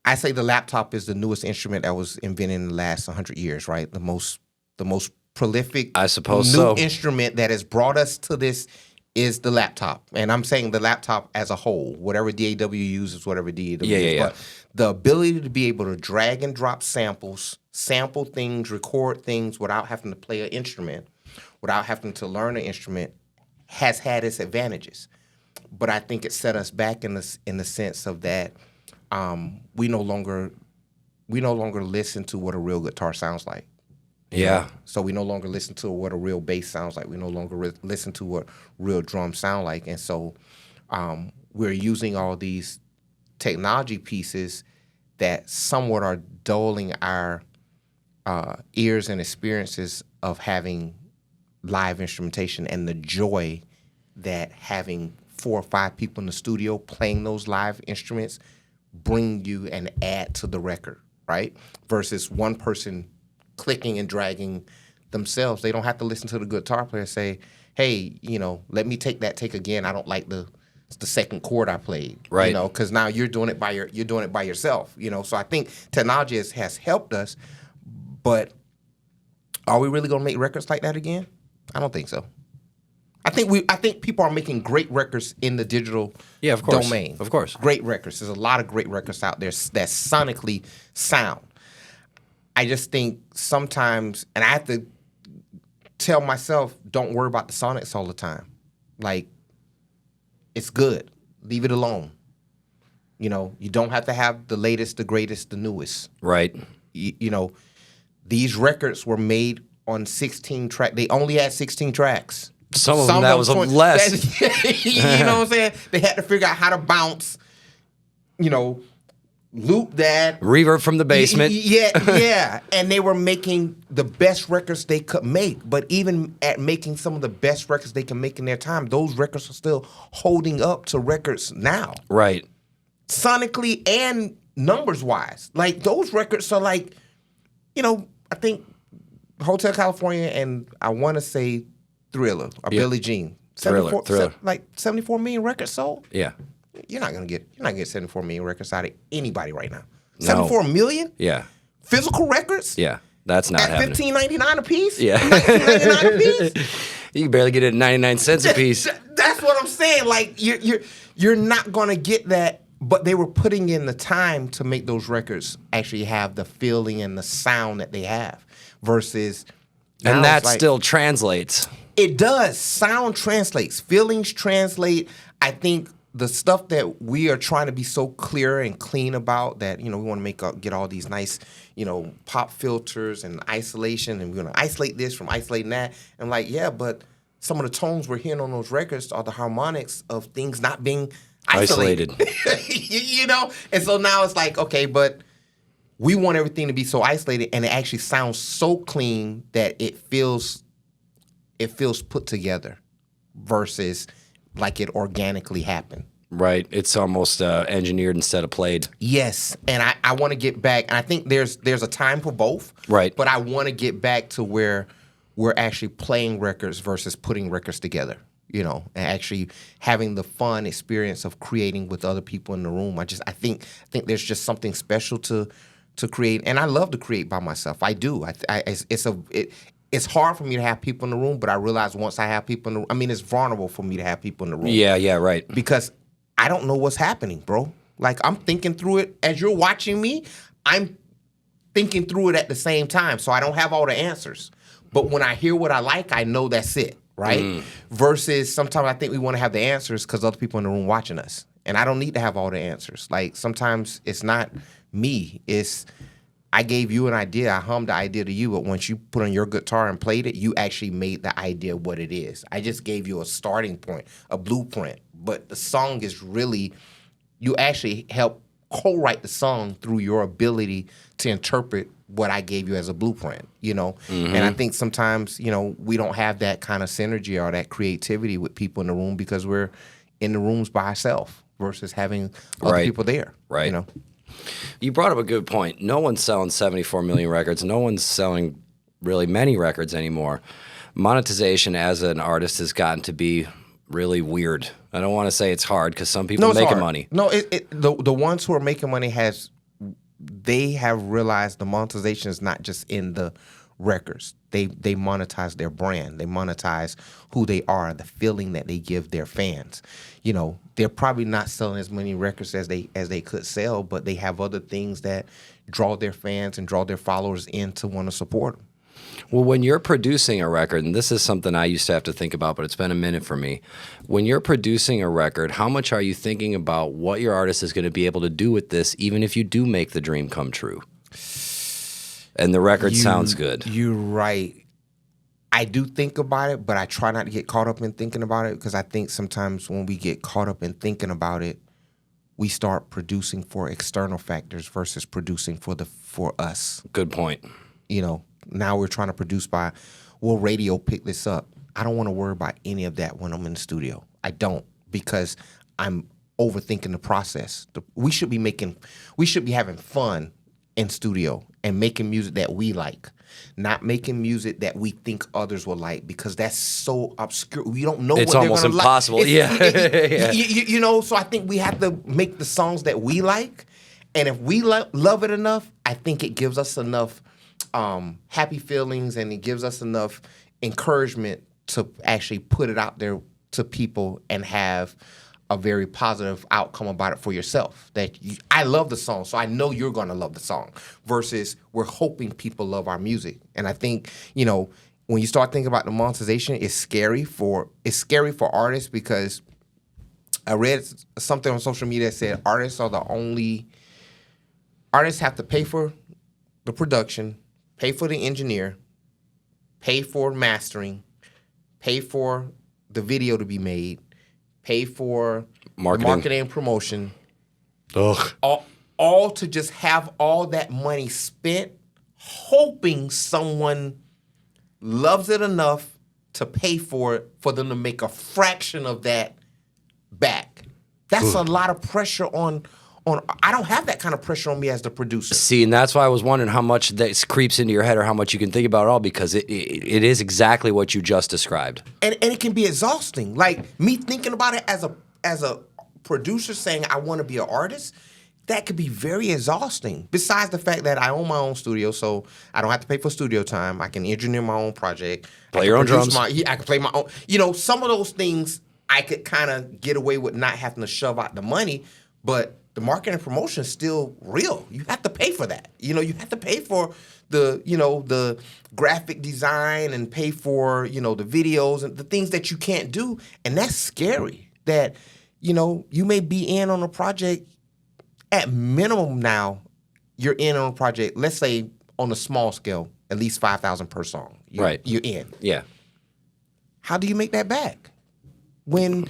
Speaker 2: I say the laptop is the newest instrument that was invented in the last 100 years, right? The most prolific,
Speaker 1: I suppose
Speaker 2: new
Speaker 1: so,
Speaker 2: instrument that has brought us to this is the laptop. And I'm saying the laptop as a whole, whatever DAW uses, whatever DAW uses. But the ability to be able to drag and drop samples, sample things, record things without having to play an instrument, without having to learn an instrument, has had its advantages. But I think it set us back in the sense of that we no longer listen to what a real guitar sounds like.
Speaker 1: Yeah.
Speaker 2: So we no longer listen to what a real bass sounds like. We no longer listen to what real drums sound like. And so we're using all these technology pieces that somewhat are dulling our ears and experiences of having live instrumentation and the joy that having 4 or 5 people in the studio playing those live instruments bring you and add to the record, right? Versus one person clicking and dragging themselves. They don't have to listen to the guitar player say, "Hey, let me take that take again. I don't like the second chord I played."
Speaker 1: Right.
Speaker 2: Because now you're doing it by yourself. So I think technology has helped us, but are we really gonna make records like that again? I don't think so. I think people are making great records in the digital domain.
Speaker 1: Of course.
Speaker 2: Great records. There's a lot of great records out there that sonically sound. I just think sometimes, and I have to tell myself, don't worry about the sonics all the time. Like, it's good. Leave it alone. You know, you don't have to have the latest, the greatest, the newest.
Speaker 1: Right.
Speaker 2: You know, these records were made on 16 tracks. They only had 16 tracks.
Speaker 1: Some of them that was less.
Speaker 2: You know what I'm saying? They had to figure out how to bounce, you know, loop that.
Speaker 1: Reverb from the basement.
Speaker 2: Yeah. And they were making the best records they could make. But even at making some of the best records they can make in their time, those records are still holding up to records now.
Speaker 1: Right.
Speaker 2: Sonically and numbers-wise. Like, those records are like, you know, I think Hotel California and I want to say Thriller or Billie Jean.
Speaker 1: Thriller.
Speaker 2: Like 74 million records sold?
Speaker 1: Yeah.
Speaker 2: You're not gonna get 74 million records out of anybody right now.
Speaker 1: No.
Speaker 2: 74 million?
Speaker 1: Yeah.
Speaker 2: Physical records?
Speaker 1: Yeah. That's not
Speaker 2: at
Speaker 1: happening.
Speaker 2: $15.99 a piece?
Speaker 1: Yeah.
Speaker 2: $19.99 a piece?
Speaker 1: You can barely get it at 99 cents a piece.
Speaker 2: That's what I'm saying. Like, you're not gonna get that, but they were putting in the time to make those records actually have the feeling and the sound that they have versus
Speaker 1: and that still translates.
Speaker 2: It does. Sound translates. Feelings translate. I think the stuff that we are trying to be so clear and clean about that, you know, we want to get all these nice, you know, pop filters and isolation, and we're going to isolate this from isolating that. And like, yeah, but some of the tones we're hearing on those records are the harmonics of things not being isolated. You know? And so now it's like, okay, but we want everything to be so isolated, and it actually sounds so clean that it feels put together versus like it organically happened.
Speaker 1: Right. It's almost engineered instead of played.
Speaker 2: Yes. And I want to get back, and I think there's a time for both.
Speaker 1: Right.
Speaker 2: But I want to get back to where we're actually playing records versus putting records together, you know, and actually having the fun experience of creating with other people in the room. I think there's just something special to create, and I love to create by myself. I do. It's hard for me to have people in the room, but I realize once I have people in the room, I mean, it's vulnerable for me to have people in the room.
Speaker 1: Yeah, right.
Speaker 2: Because I don't know what's happening, bro. Like, I'm thinking through it. As you're watching me, I'm thinking through it at the same time, so I don't have all the answers. But when I hear what I like, I know that's it, right? Versus sometimes I think we want to have the answers because other people in the room watching us. And I don't need to have all the answers. Like, sometimes it's not me. It's I gave you an idea. I hummed the idea to you, but once you put on your guitar and played it, you actually made the idea what it is. I just gave you a starting point, a blueprint. But the song is really, you actually help co-write the song through your ability to interpret what I gave you as a blueprint, you know? And I think sometimes, you know, we don't have that kind of synergy or that creativity with people in the room because we're in the rooms by ourselves versus having other people there.
Speaker 1: Right.
Speaker 2: You know?
Speaker 1: You brought up a good point. No one's selling 74 million records. No one's selling really many records anymore. Monetization as an artist has gotten to be really weird. I don't want to say it's hard because some people are making money.
Speaker 2: No, the ones who are making money they have realized the monetization is not just in the records. They monetize their brand. They monetize who they are, the feeling that they give their fans. You know, they're probably not selling as many records as they could sell, but they have other things that draw their fans and draw their followers in to want to support them.
Speaker 1: Well, when you're producing a record, and this is something I used to have to think about, but it's been a minute for me. When you're producing a record, how much are you thinking about what your artist is going to be able to do with this, even if you do make the dream come true? And the record sounds good.
Speaker 2: You're right. I do think about it, but I try not to get caught up in thinking about it because I think sometimes when we get caught up in thinking about it, we start producing for external factors versus producing for us.
Speaker 1: Good point.
Speaker 2: You know, now we're trying to produce by, will radio pick this up? I don't want to worry about any of that when I'm in the studio. I don't, because I'm overthinking the process. We should be having fun in studio and making music that we like, not making music that we think others will like, because that's so obscure. We don't know
Speaker 1: it's
Speaker 2: what they're
Speaker 1: almost
Speaker 2: gonna
Speaker 1: impossible.
Speaker 2: Like.
Speaker 1: Yeah.
Speaker 2: You know, so I think we have to make the songs that we like, and if we love it enough, I think it gives us enough happy feelings, and it gives us enough encouragement to actually put it out there to people and have a very positive outcome about it for yourself. I love the song, so I know you're going to love the song, versus we're hoping people love our music. And I think, you know, when you start thinking about the monetization, it's scary for artists, because I read something on social media that said artists have to pay for the production, pay for the engineer, pay for mastering, pay for the video to be made, pay for marketing and promotion.
Speaker 1: Ugh.
Speaker 2: All to just have all that money spent, hoping someone loves it enough to pay for it, for them to make a fraction of that back. That's a lot of pressure on. I don't have that kind of pressure on me as the producer.
Speaker 1: See, and that's why I was wondering how much that creeps into your head, or how much you can think about it all, because it is exactly what you just described.
Speaker 2: And it can be exhausting. Like, me thinking about it as a producer saying I want to be an artist, that could be very exhausting. Besides the fact that I own my own studio, so I don't have to pay for studio time. I can engineer my own project.
Speaker 1: Play your own drums.
Speaker 2: I can play my own. You know, some of those things I could kind of get away with not having to shove out the money, but the marketing and promotion is still real. You have to pay for that. You know, you have to pay for the graphic design, and pay for, the videos and the things that you can't do. And that's scary, that, you may be in on a project. At minimum now, you're in on a project, let's say on a small scale, at least 5,000 per song.
Speaker 1: Right.
Speaker 2: You're in.
Speaker 1: Yeah.
Speaker 2: How do you make that back? When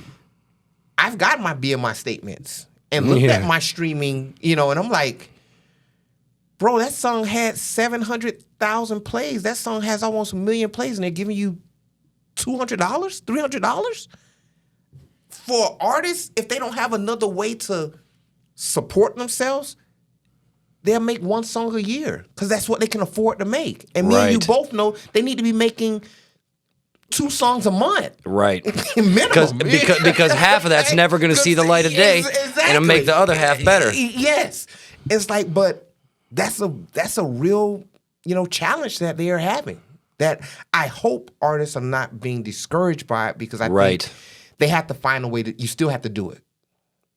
Speaker 2: I've got my BMI statements and looked at my streaming, and I'm like, bro, that song had 700,000 plays. That song has almost 1 million plays, and they're giving you $200, $300? For artists, if they don't have another way to support themselves, they'll make one song a year, because that's what they can afford to make. And me and you both know they need to be making 2 songs a month.
Speaker 1: Right.
Speaker 2: Minimum.
Speaker 1: Because half of that's never going to see the light of day,
Speaker 2: exactly.
Speaker 1: and it'll make the other half better.
Speaker 2: Yes. It's like, but that's a real, challenge that they are having, that I hope artists are not being discouraged by it, because I think they have to find a way you still have to do it.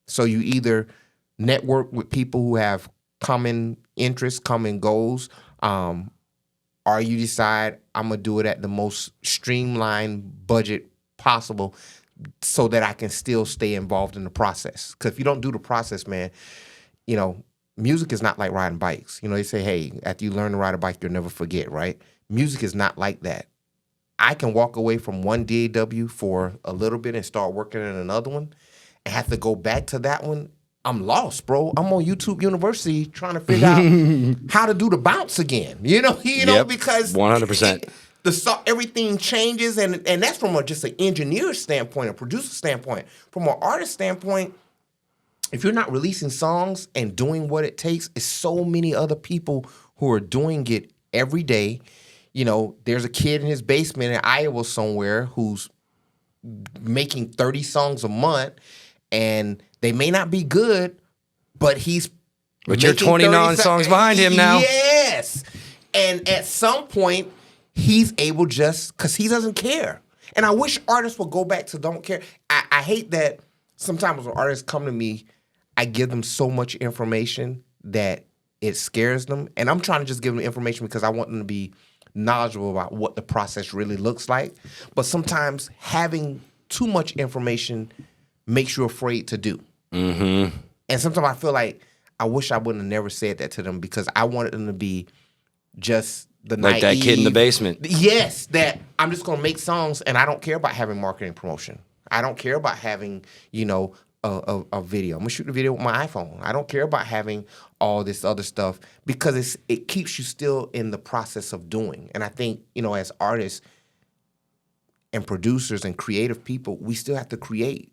Speaker 2: So you either network with people who have common interests, common goals, or you decide I'm going to do it at the most streamlined budget possible, so that I can still stay involved in the process. Because if you don't do the process, man, music is not like riding bikes. They say, hey, after you learn to ride a bike, you'll never forget, right? Music is not like that. I can walk away from one DAW for a little bit and start working in another one, and have to go back to that one. I'm lost, bro. I'm on YouTube University trying to figure out how to do the bounce again. Because
Speaker 1: 100%.
Speaker 2: Everything changes, and that's from just an engineer standpoint, a producer standpoint. From an artist standpoint, if you're not releasing songs and doing what it takes, it's so many other people who are doing it every day. There's a kid in his basement in Iowa somewhere who's making 30 songs a month, and they may not be good, but
Speaker 1: you're 29 songs behind him now.
Speaker 2: Yes. And at some point, he's able, just because he doesn't care. And I wish artists would go back to don't care. I hate that sometimes when artists come to me, I give them so much information that it scares them. And I'm trying to just give them information because I want them to be knowledgeable about what the process really looks like. But sometimes having too much information makes you afraid to do.
Speaker 1: Mm-hmm.
Speaker 2: And sometimes I feel like I wish I wouldn't have never said that to them, because I wanted them to be just the
Speaker 1: like
Speaker 2: naive,
Speaker 1: that kid in the basement.
Speaker 2: Yes, that I'm just going to make songs, and I don't care about having marketing promotion. I don't care about having, a video. I'm going to shoot the video with my iPhone. I don't care about having all this other stuff, because it keeps you still in the process of doing. And I think, as artists and producers and creative people, we still have to create.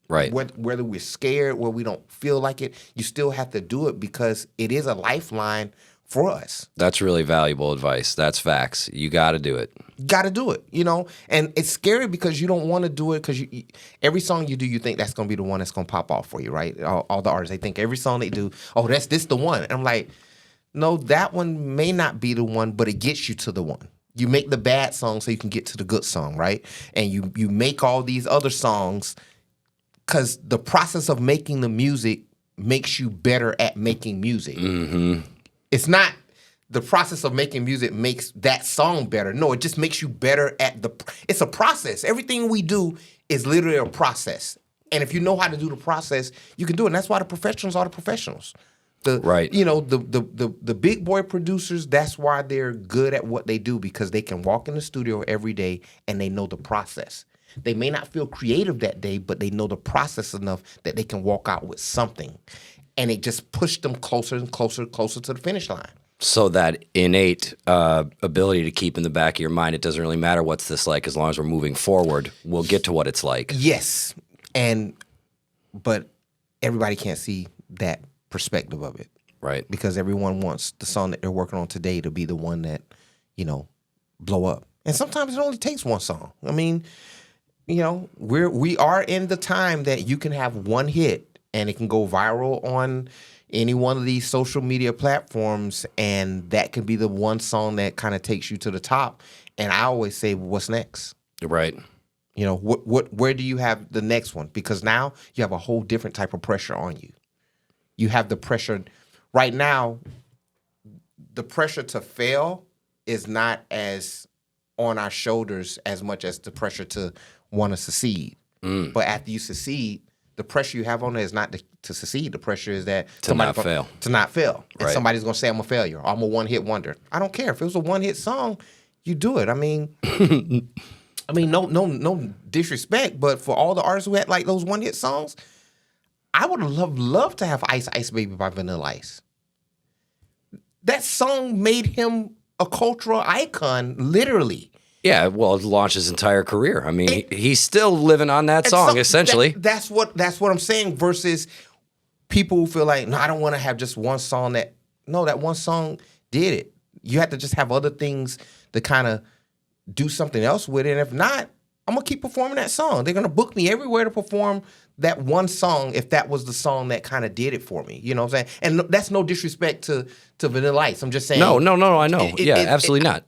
Speaker 1: Right.
Speaker 2: Whether we're scared, whether we don't feel like it, you still have to do it, because it is a lifeline for us.
Speaker 1: That's really valuable advice. That's facts. You got to do it.
Speaker 2: Got to do it, And it's scary because you don't want to do it, because every song you do, you think that's going to be the one that's going to pop off for you, right? All the artists, they think every song they do, oh, this the one. And I'm like, no, that one may not be the one, but it gets you to the one. You make the bad song so you can get to the good song, right? And you make all these other songs, because the process of making the music makes you better at making music.
Speaker 1: Mm-hmm.
Speaker 2: It's not the process of making music makes that song better. No, it just makes you better at it's a process. Everything we do is literally a process. And if you know how to do the process, you can do it. And that's why the professionals are the professionals.
Speaker 1: Right.
Speaker 2: You know, the big boy producers, that's why they're good at what they do, because they can walk in the studio every day and they know the process. They may not feel creative that day, but they know the process enough that they can walk out with something. And it just pushed them closer and closer to the finish line.
Speaker 1: So that innate ability to keep in the back of your mind, it doesn't really matter what's this like, as long as we're moving forward, we'll get to what it's like.
Speaker 2: Yes. But everybody can't see that perspective of it.
Speaker 1: Right.
Speaker 2: Because everyone wants the song that they're working on today to be the one that, you know, blow up. And sometimes it only takes one song. I mean, you know, we are in the time that you can have one hit and it can go viral on any one of these social media platforms, and that can be the one song that kind of takes you to the top. And I always say, what's next?
Speaker 1: Right.
Speaker 2: You know, where do you have the next one? Because now you have a whole different type of pressure on you. You have the pressure right now. The pressure to fail is not as on our shoulders as much as the pressure to want to succeed. But after you succeed, the pressure you have on it is not to succeed. The pressure is that
Speaker 1: To not fail.
Speaker 2: To not fail. And
Speaker 1: Right.
Speaker 2: somebody's going to say I'm a failure. Or I'm a one-hit wonder. I don't care. If it was a one-hit song, you do it. I mean, no disrespect, but for all the artists who had like those one-hit songs, I would have loved to have Ice Ice Baby by Vanilla Ice. That song made him a cultural icon, literally.
Speaker 1: Yeah, well, it launched his entire career. I mean, he's still living on that song, essentially.
Speaker 2: That's what I'm saying. Versus people who feel like, no, I don't want to have just one song. That one song did it. You have to just have other things to kind of do something else with it. And if not, I'm gonna keep performing that song. They're gonna book me everywhere to perform that one song if that was the song that kind of did it for me. You know what I'm saying? And that's no disrespect to Vanilla Ice. I'm just saying.
Speaker 1: No, I know. Absolutely not.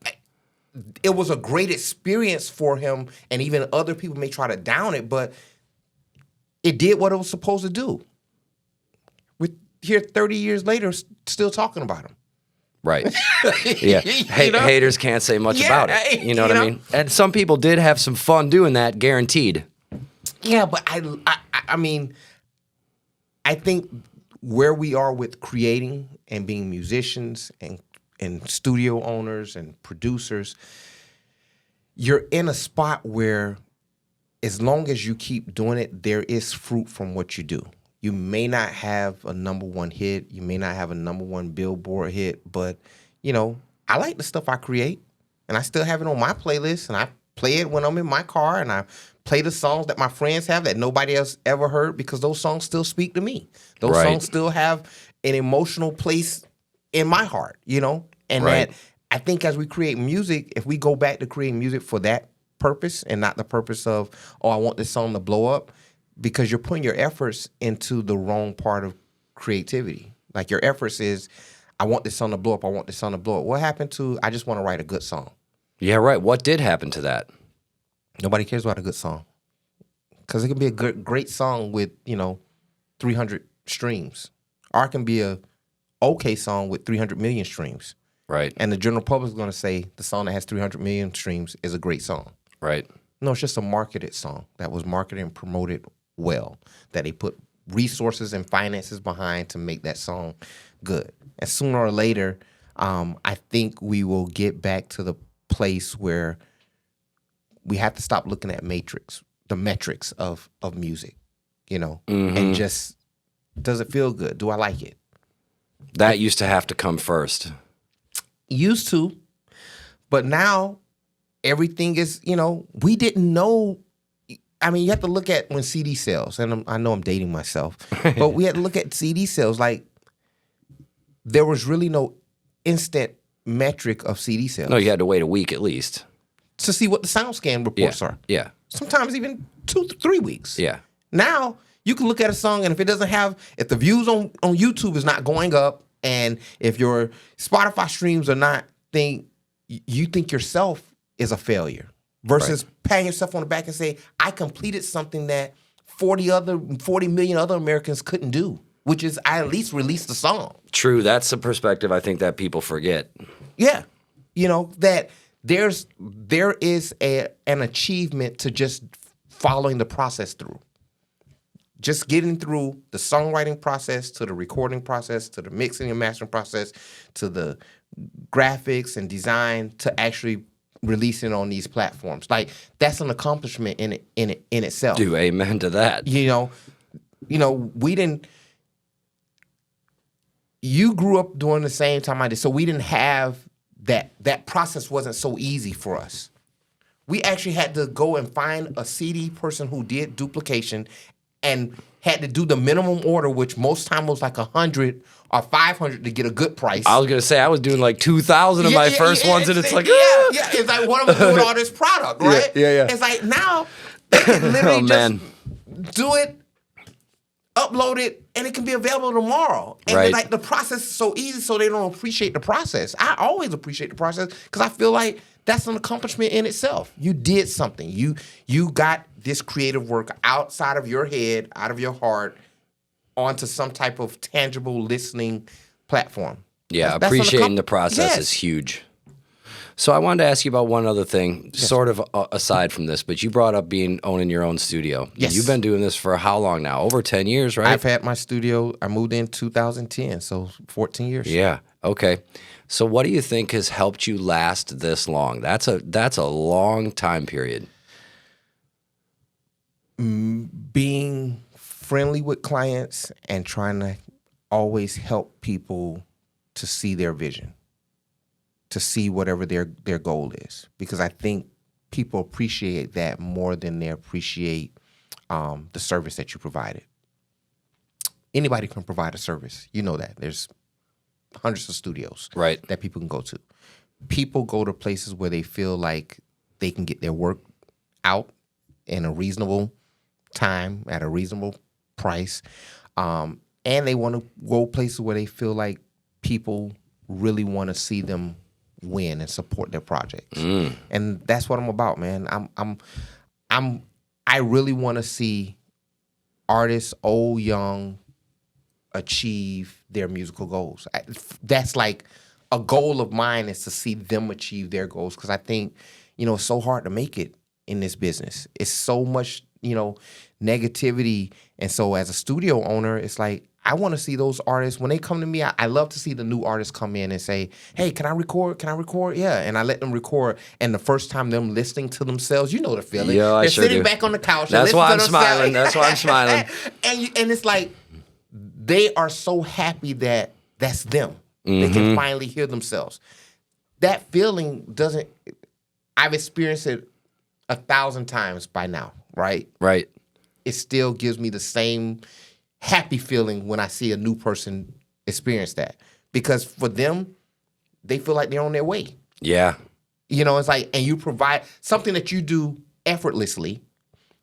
Speaker 2: It was a great experience for him, and even other people may try to down it, but it did what it was supposed to do. We're here 30 years later, still talking about him.
Speaker 1: Right. Yeah.
Speaker 2: You know?
Speaker 1: Haters can't say much about it. You know what I mean? And some people did have some fun doing that, guaranteed.
Speaker 2: Yeah, but I mean, I think where we are with creating and being musicians and studio owners and producers, you're in a spot where as long as you keep doing it, there is fruit from what you do. You may not have a number one hit. You may not have a number one Billboard hit, but, you know, I like the stuff I create, and I still have it on my playlist, and I play it when I'm in my car, and I play the songs that my friends have that nobody else ever heard, because those songs still speak to me. Those songs still have an emotional place in my heart, you know? And that I think as we create music, if we go back to creating music for that purpose and not the purpose of, oh, I want this song to blow up, because you're putting your efforts into the wrong part of creativity. Like your efforts is, I want this song to blow up, I want this song to blow up. What happened to, I just want to write a good song?
Speaker 1: Yeah, right. What did happen to that?
Speaker 2: Nobody cares about a good song. Because it can be a great song with, 300 streams. Or it can be a okay song with 300 million streams.
Speaker 1: Right.
Speaker 2: And the general public is going to say the song that has 300 million streams is a great song.
Speaker 1: Right.
Speaker 2: No, it's just a marketed song that was marketed and promoted well, that they put resources and finances behind to make that song good. And sooner or later, I think we will get back to the place where we have to stop looking at the metrics of music, and just, does it feel good? Do I like it?
Speaker 1: That used to have to come first.
Speaker 2: Used to, but now everything is, we didn't know. I mean, you have to look at when CD sales, and I know I'm dating myself, but we had to look at CD sales. Like, there was really no instant metric of CD sales.
Speaker 1: No, you had to wait a week at least
Speaker 2: to see what the SoundScan reports are.
Speaker 1: Yeah.
Speaker 2: Sometimes even 2 to 3 weeks.
Speaker 1: Yeah.
Speaker 2: Now you can look at a song, and if the views on YouTube is not going up, and if your Spotify streams are not, you think yourself is a failure. Versus patting yourself on the back and say, I completed something that 40 million other Americans couldn't do. which is I at least released the song.
Speaker 1: True. That's a perspective I think that people forget.
Speaker 2: Yeah. That there is an achievement to just following the process through. Just getting through the songwriting process, to the recording process, to the mixing and mastering process, to the graphics and design, to actually releasing on these platforms. Like, that's an accomplishment in itself.
Speaker 1: Do amen to that.
Speaker 2: We didn't. You grew up during the same time I did, so we didn't have that. That process wasn't so easy for us. We actually had to go and find a CD person who did duplication, and had to do the minimum order, which most time was like 100 or 500 to get a good price.
Speaker 1: I was gonna say I was doing like 2,000 of my first ones, and it's like
Speaker 2: it's like one of them doing all this product, right?
Speaker 1: Yeah.
Speaker 2: It's like now they can literally
Speaker 1: man.
Speaker 2: do it, upload it, and it can be available tomorrow. And
Speaker 1: Right.
Speaker 2: like the process is so easy, so they don't appreciate the process. I always appreciate the process because I feel like that's an accomplishment in itself. You did something. You got this creative work outside of your head, out of your heart, onto some type of tangible listening platform.
Speaker 1: Yeah,
Speaker 2: That's
Speaker 1: appreciating the process
Speaker 2: Yes.
Speaker 1: is huge. So I wanted to ask you about one other thing, sort of aside from this, but you brought up owning your own studio.
Speaker 2: Yes.
Speaker 1: You've been doing this for how long now? Over 10 years, right?
Speaker 2: I've had my studio. I moved in 2010, so 14 years.
Speaker 1: Yeah. Okay. So what do you think has helped you last this long? That's a long time period.
Speaker 2: Being friendly with clients and trying to always help people to see their vision, to see whatever their goal is. Because I think people appreciate that more than they appreciate the service that you provided. Anybody can provide a service. You know that. There's hundreds of studios
Speaker 1: Right.
Speaker 2: that people can go to. People go to places where they feel like they can get their work out in a reasonable time at a reasonable price. And they want to go places where they feel like people really want to see them win and support their projects. And that's what I'm about, man. I really want to see artists, old, young, achieve their musical goals. That's like a goal of mine, is to see them achieve their goals, because I think, it's so hard to make it in this business. It's so much, negativity. And so as a studio owner, it's like, I want to see those artists, when they come to me, I love to see the new artists come in and say, hey, can I record? Can I record? Yeah. And I let them record. And the first time them listening to themselves, you know the feeling.
Speaker 1: Yeah, I
Speaker 2: They're
Speaker 1: sure
Speaker 2: sitting
Speaker 1: do.
Speaker 2: back on the couch.
Speaker 1: That's
Speaker 2: and
Speaker 1: why I'm
Speaker 2: listening to
Speaker 1: smiling.
Speaker 2: themselves.
Speaker 1: That's why I'm smiling.
Speaker 2: And it's like, they are so happy that that's them. They can finally hear themselves. That feeling I've experienced it 1,000 times by now, right?
Speaker 1: Right.
Speaker 2: It still gives me the same happy feeling when I see a new person experience that. Because for them, they feel like they're on their way.
Speaker 1: Yeah.
Speaker 2: It's like, and you provide something that you do effortlessly,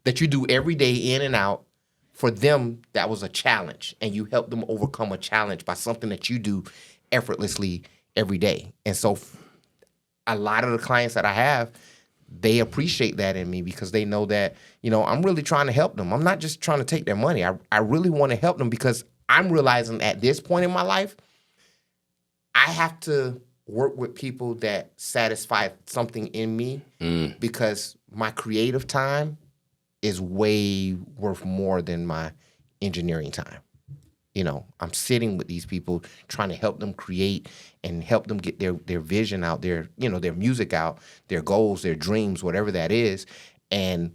Speaker 2: that you do every day in and out. For them, that was a challenge, and you help them overcome a challenge by something that you do effortlessly every day. And so a lot of the clients that I have, they appreciate that in me, because they know that, I'm really trying to help them. I'm not just trying to take their money. I really want to help them, because I'm realizing at this point in my life, I have to work with people that satisfy something in me, because my creative time is way worth more than my engineering time. I'm sitting with these people trying to help them create and help them get their vision out, their music out, their goals, their dreams, whatever that is. And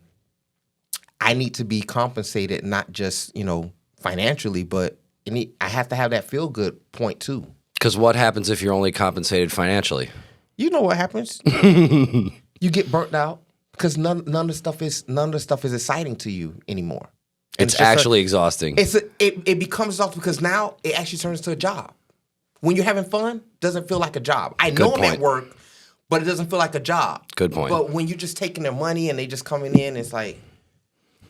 Speaker 2: I need to be compensated, not just, financially, but I have to have that feel good point too.
Speaker 1: Because what happens if you're only compensated financially? You
Speaker 2: know what happens. You get burnt out, because none of the stuff is exciting to you anymore. And
Speaker 1: it's actually exhausting.
Speaker 2: It becomes exhausting, because now it actually turns to a job. When you're having fun, it doesn't feel like a job. I know I'm at work, but it doesn't feel like a job.
Speaker 1: Good point.
Speaker 2: But when you're just taking their money and they just coming in, it's like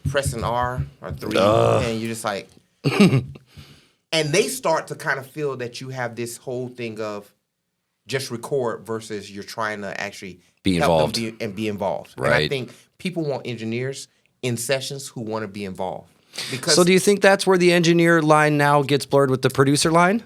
Speaker 2: pressing R or 3, and you're just like, and they start to kind of feel that you have this whole thing of just record versus you're trying to actually
Speaker 1: be involved
Speaker 2: and be involved.
Speaker 1: Right.
Speaker 2: And I think people want engineers in sessions who want to be involved. Because
Speaker 1: So do you think that's where the engineer line now gets blurred with the producer line?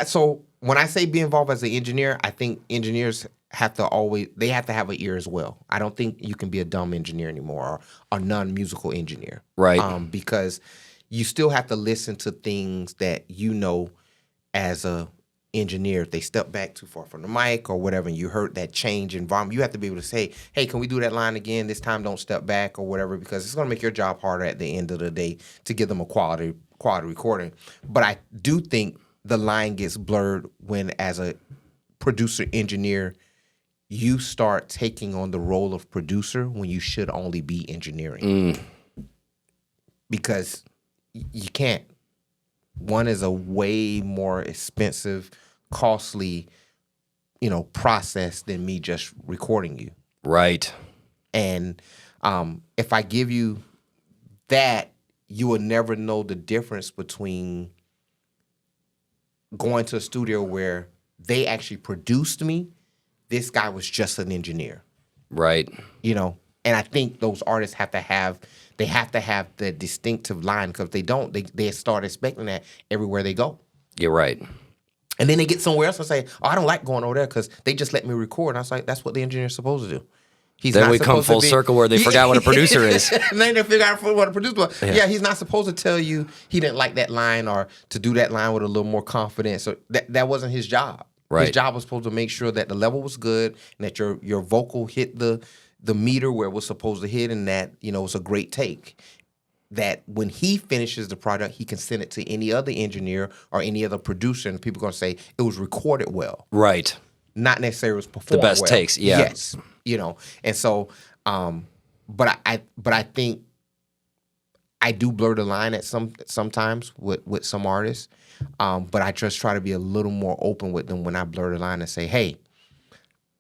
Speaker 2: So when I say be involved as an engineer, I think engineers have to have an ear as well. I don't think you can be a dumb engineer anymore or a non-musical engineer.
Speaker 1: Right.
Speaker 2: Because you still have to listen to things that as a engineer. If they step back too far from the mic or whatever, and you heard that change in volume, you have to be able to say, hey, can we do that line again? This time don't step back or whatever, because it's going to make your job harder at the end of the day to give them a quality recording. But I do think the line gets blurred when, as a producer engineer, you start taking on the role of producer when you should only be engineering. Because you can't. One is a way more expensive, costly, process than me just recording you.
Speaker 1: Right.
Speaker 2: And if I give you that, you will never know the difference between going to a studio where they actually produced me. This guy was just an engineer.
Speaker 1: Right.
Speaker 2: And I think those artists have to have the distinctive line, because if they don't, they start expecting that everywhere they go.
Speaker 1: You're right.
Speaker 2: And then they get somewhere else and say, oh, I don't like going over there because they just let me record. And I was like, that's what the engineer's supposed to do.
Speaker 1: Then we come full circle where they forgot what a producer is.
Speaker 2: And then they figure out what a producer was. Yeah, he's not supposed to tell you he didn't like that line or to do that line with a little more confidence. So that wasn't his job.
Speaker 1: Right.
Speaker 2: His job was supposed to make sure that the level was good and that your vocal hit the meter where it was supposed to hit, and that, it's a great take. That when he finishes the product, he can send it to any other engineer or any other producer, and people are going to say it was recorded well.
Speaker 1: Right.
Speaker 2: Not necessarily it was performed
Speaker 1: the best
Speaker 2: well.
Speaker 1: takes, yeah.
Speaker 2: Yes. And so, but I think I do blur the line sometimes with some artists, but I just try to be a little more open with them when I blur the line and say, hey,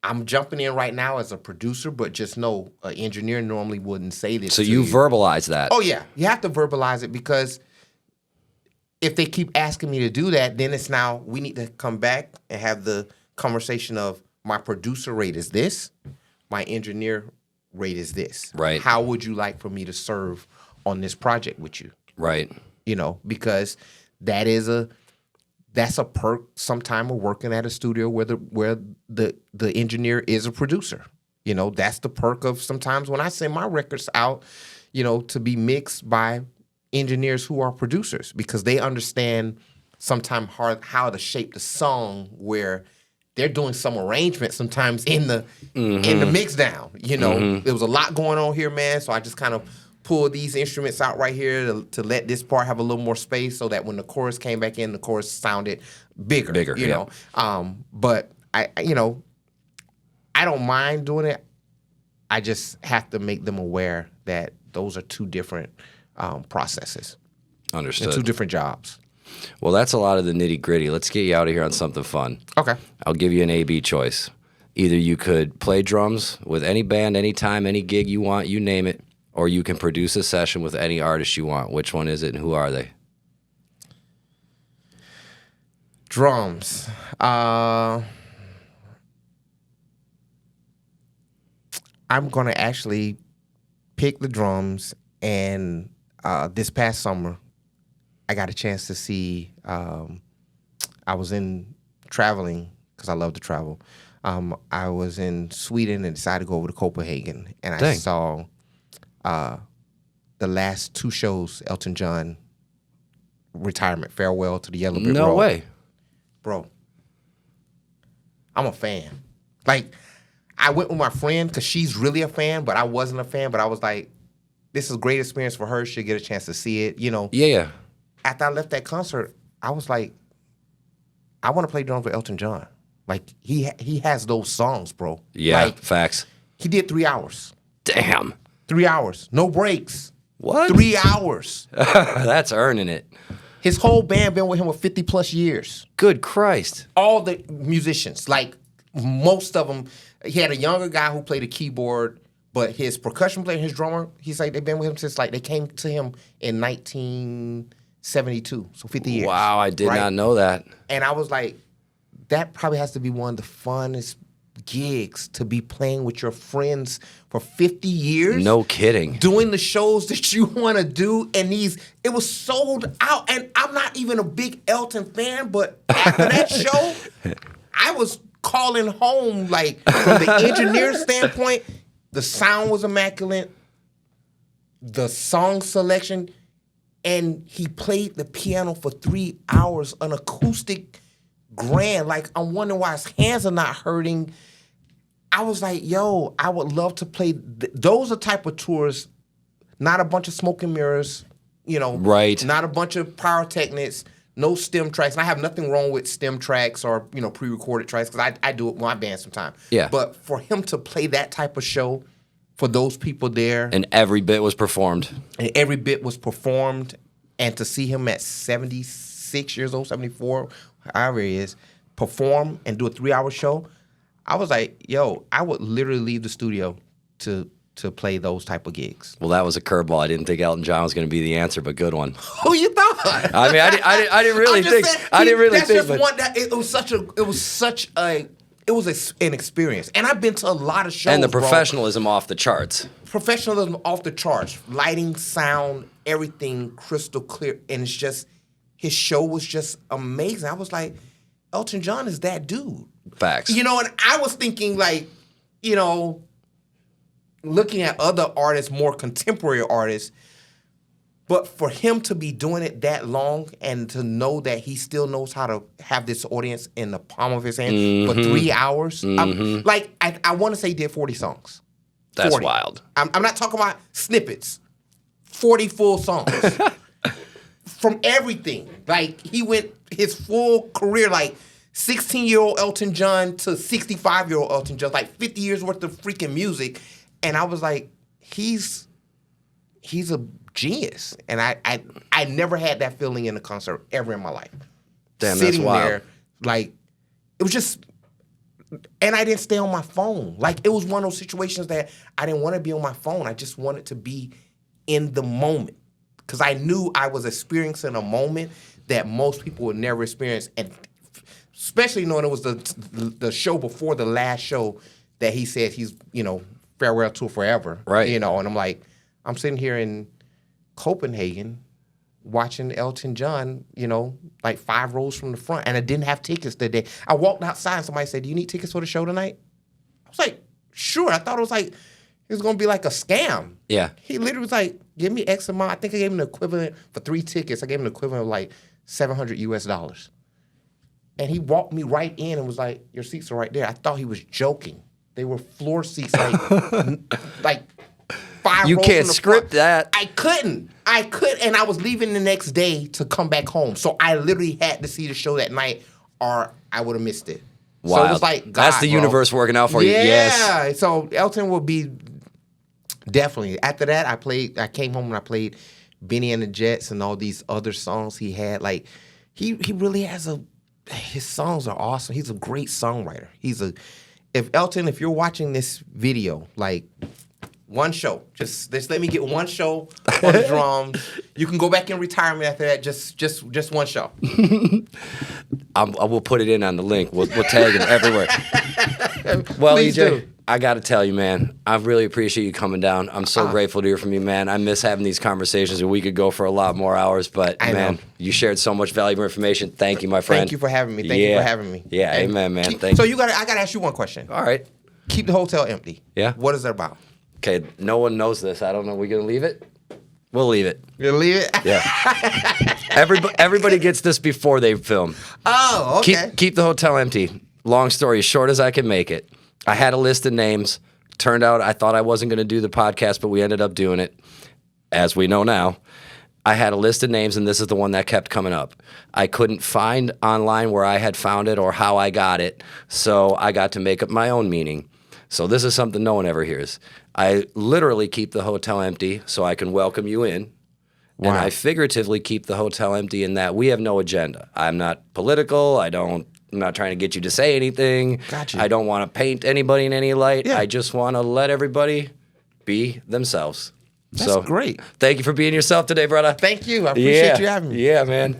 Speaker 2: I'm jumping in right now as a producer, but just know an engineer normally wouldn't say this.
Speaker 1: So you verbalize that.
Speaker 2: Oh, yeah. You have to verbalize it, because if they keep asking me to do that, then it's now we need to come back and have the conversation of my producer rate is this, my engineer rate is this.
Speaker 1: Right.
Speaker 2: How would you like for me to serve on this project with you?
Speaker 1: Right.
Speaker 2: Because that's a perk sometime of working at a studio where the engineer is a producer. That's the perk of sometimes when I send my records out, to be mixed by engineers who are producers, because they understand sometimes how to shape the song, where they're doing some arrangement sometimes in the mix down. There was a lot going on here, man. So I just kind of pull these instruments out right here to let this part have a little more space, so that when the chorus came back in, the chorus sounded bigger. But I don't mind doing it. I just have to make them aware that those are two different processes.
Speaker 1: Understood.
Speaker 2: And two different jobs.
Speaker 1: Well, that's a lot of the nitty gritty. Let's get you out of here on something fun.
Speaker 2: Okay.
Speaker 1: I'll give you an A/B choice. Either you could play drums with any band, anytime, any gig you want, you name it, or you can produce a session with any artist you want. Which one is it, and who are they?
Speaker 2: Drums. I'm going to actually pick the drums, and this past summer, I got a chance to see, I was in traveling, because I love to travel. I was in Sweden and decided to go over to Copenhagen, and I saw the last two shows, Elton John retirement, farewell to the Yellow Brick Road.
Speaker 1: No way.
Speaker 2: Bro, I'm a fan. Like, I went with my friend because she's really a fan, but I wasn't a fan. But I was like, this is a great experience for her. She'll get a chance to see it,
Speaker 1: Yeah.
Speaker 2: After I left that concert, I was like, I want to play drums with Elton John. Like, he has those songs, bro.
Speaker 1: Yeah,
Speaker 2: like,
Speaker 1: facts.
Speaker 2: He did 3 hours.
Speaker 1: Damn.
Speaker 2: 3 hours. No breaks.
Speaker 1: What?
Speaker 2: 3 hours.
Speaker 1: That's earning it.
Speaker 2: His whole band been with him for 50 plus years.
Speaker 1: Good Christ.
Speaker 2: All the musicians, like most of them, he had a younger guy who played the keyboard, but his percussion player, his drummer, he's like, they've been with him since they came to him in 1972, so 50 years.
Speaker 1: Wow, I did not know that.
Speaker 2: And I was like, that probably has to be one of the funnest gigs to be playing with your friends for 50 years.
Speaker 1: No kidding.
Speaker 2: Doing the shows that you want to do, and it was sold out. And I'm not even a big Elton fan, but after that show, I was calling home, like, from the engineer standpoint, the sound was immaculate, the song selection, and he played the piano for 3 hours, an acoustic grand. Like, I'm wondering why his hands are not hurting. I was like, yo, I would love to play. Those are type of tours, not a bunch of smoke and mirrors,
Speaker 1: right?
Speaker 2: Not a bunch of pyrotechnics, no stem tracks. And I have nothing wrong with stem tracks or, pre-recorded tracks, because I do it with my band sometimes.
Speaker 1: Yeah.
Speaker 2: But for him to play that type of show, for those people there.
Speaker 1: And every bit was performed.
Speaker 2: And to see him at 76 years old, 74, however he is, perform and do a 3-hour show, I was like, yo, I would literally leave the studio to play those type of gigs.
Speaker 1: Well, that was a curveball. I didn't think Elton John was going to be the answer, but good one.
Speaker 2: Who you thought?
Speaker 1: I mean, I didn't really think.
Speaker 2: It was an experience, and I've been to a lot of shows.
Speaker 1: And the professionalism off the charts.
Speaker 2: Professionalism off the charts. Lighting, sound, everything crystal clear, and it's just his show was just amazing. I was like, Elton John is that dude.
Speaker 1: Facts.
Speaker 2: And I was thinking, like, looking at other artists, more contemporary artists, but for him to be doing it that long and to know that he still knows how to have this audience in the palm of his hand for 3 hours. I want to say he did 40 songs.
Speaker 1: That's
Speaker 2: 40.
Speaker 1: wild.
Speaker 2: I'm not talking about snippets. 40 full songs. From everything. Like, he went his full career, like 16-year-old Elton John to 65-year-old Elton John, like 50 years worth of freaking music. And I was like, he's a genius. And I never had that feeling in a concert ever in my life.
Speaker 1: Damn,
Speaker 2: Sitting
Speaker 1: that's wild.
Speaker 2: there, like, it was just, and I didn't stay on my phone. Like, it was one of those situations that I didn't want to be on my phone. I just wanted to be in the moment. Because I knew I was experiencing a moment that most people would never experience. And especially knowing it was the show before the last show that he said he's, farewell to forever.
Speaker 1: Right.
Speaker 2: And I'm like, I'm sitting here in Copenhagen watching Elton John, like 5 rows from the front, and I didn't have tickets that day. I walked outside and somebody said, do you need tickets for the show tonight? I was like, sure. I thought it was going to be like a scam.
Speaker 1: Yeah.
Speaker 2: He literally was like, give me X amount. I think I gave him the equivalent for 3 tickets. I gave him the equivalent of like $700 US. And he walked me right in and was like, your seats are right there. I thought he was joking. They were floor seats, like 5
Speaker 1: You
Speaker 2: rows
Speaker 1: can't
Speaker 2: from the
Speaker 1: script
Speaker 2: front.
Speaker 1: that.
Speaker 2: I couldn't, and I was leaving the next day to come back home. So I literally had to see the show that night, or I would have missed it.
Speaker 1: Wow.
Speaker 2: So it was like, God,
Speaker 1: that's the universe working out for you. Yes.
Speaker 2: Yeah. So Elton will be definitely. After that, I came home and I played Benny and the Jets and all these other songs he had. Like, he really has his songs are awesome. He's a great songwriter. If you're watching this video, like, one show, just let me get one show on the drums. You can go back in retirement after that. Just one show.
Speaker 1: I will put it in on the link. We'll tag it everywhere. Well,
Speaker 2: Please
Speaker 1: EJ,
Speaker 2: do.
Speaker 1: I got to tell you, man, I really appreciate you coming down. I'm so grateful to hear from you, man. I miss having these conversations, and we could go for a lot more hours, but, man, you shared so much valuable information. Thank you, my friend.
Speaker 2: Thank you for having me. Thank you for having me.
Speaker 1: Yeah,
Speaker 2: And
Speaker 1: amen, man. Thank
Speaker 2: so
Speaker 1: you.
Speaker 2: I got to ask you one question.
Speaker 1: All right.
Speaker 2: Keep the hotel empty.
Speaker 1: Yeah.
Speaker 2: What is that about?
Speaker 1: Okay, no one knows this. I don't know. We going to leave it? We'll leave it.
Speaker 2: You leave it?
Speaker 1: Yeah. Everybody gets this before they film.
Speaker 2: Oh, okay.
Speaker 1: Keep the hotel empty. Long story as short as I can make it. I had a list of names. Turned out I thought I wasn't going to do the podcast, but we ended up doing it, as we know now. I had a list of names, and this is the one that kept coming up. I couldn't find online where I had found it or how I got it, so I got to make up my own meaning. So this is something no one ever hears. I literally keep the hotel empty so I can welcome you in. Wow. And I figuratively keep the hotel empty in that we have no agenda. I'm not political. I'm not trying to get you to say anything.
Speaker 2: Gotcha.
Speaker 1: I don't want to paint anybody in any light.
Speaker 2: Yeah.
Speaker 1: I just want to let everybody be themselves.
Speaker 2: That's great.
Speaker 1: Thank you for being yourself today, brother.
Speaker 2: Thank you. I appreciate you having me.
Speaker 1: Yeah, man.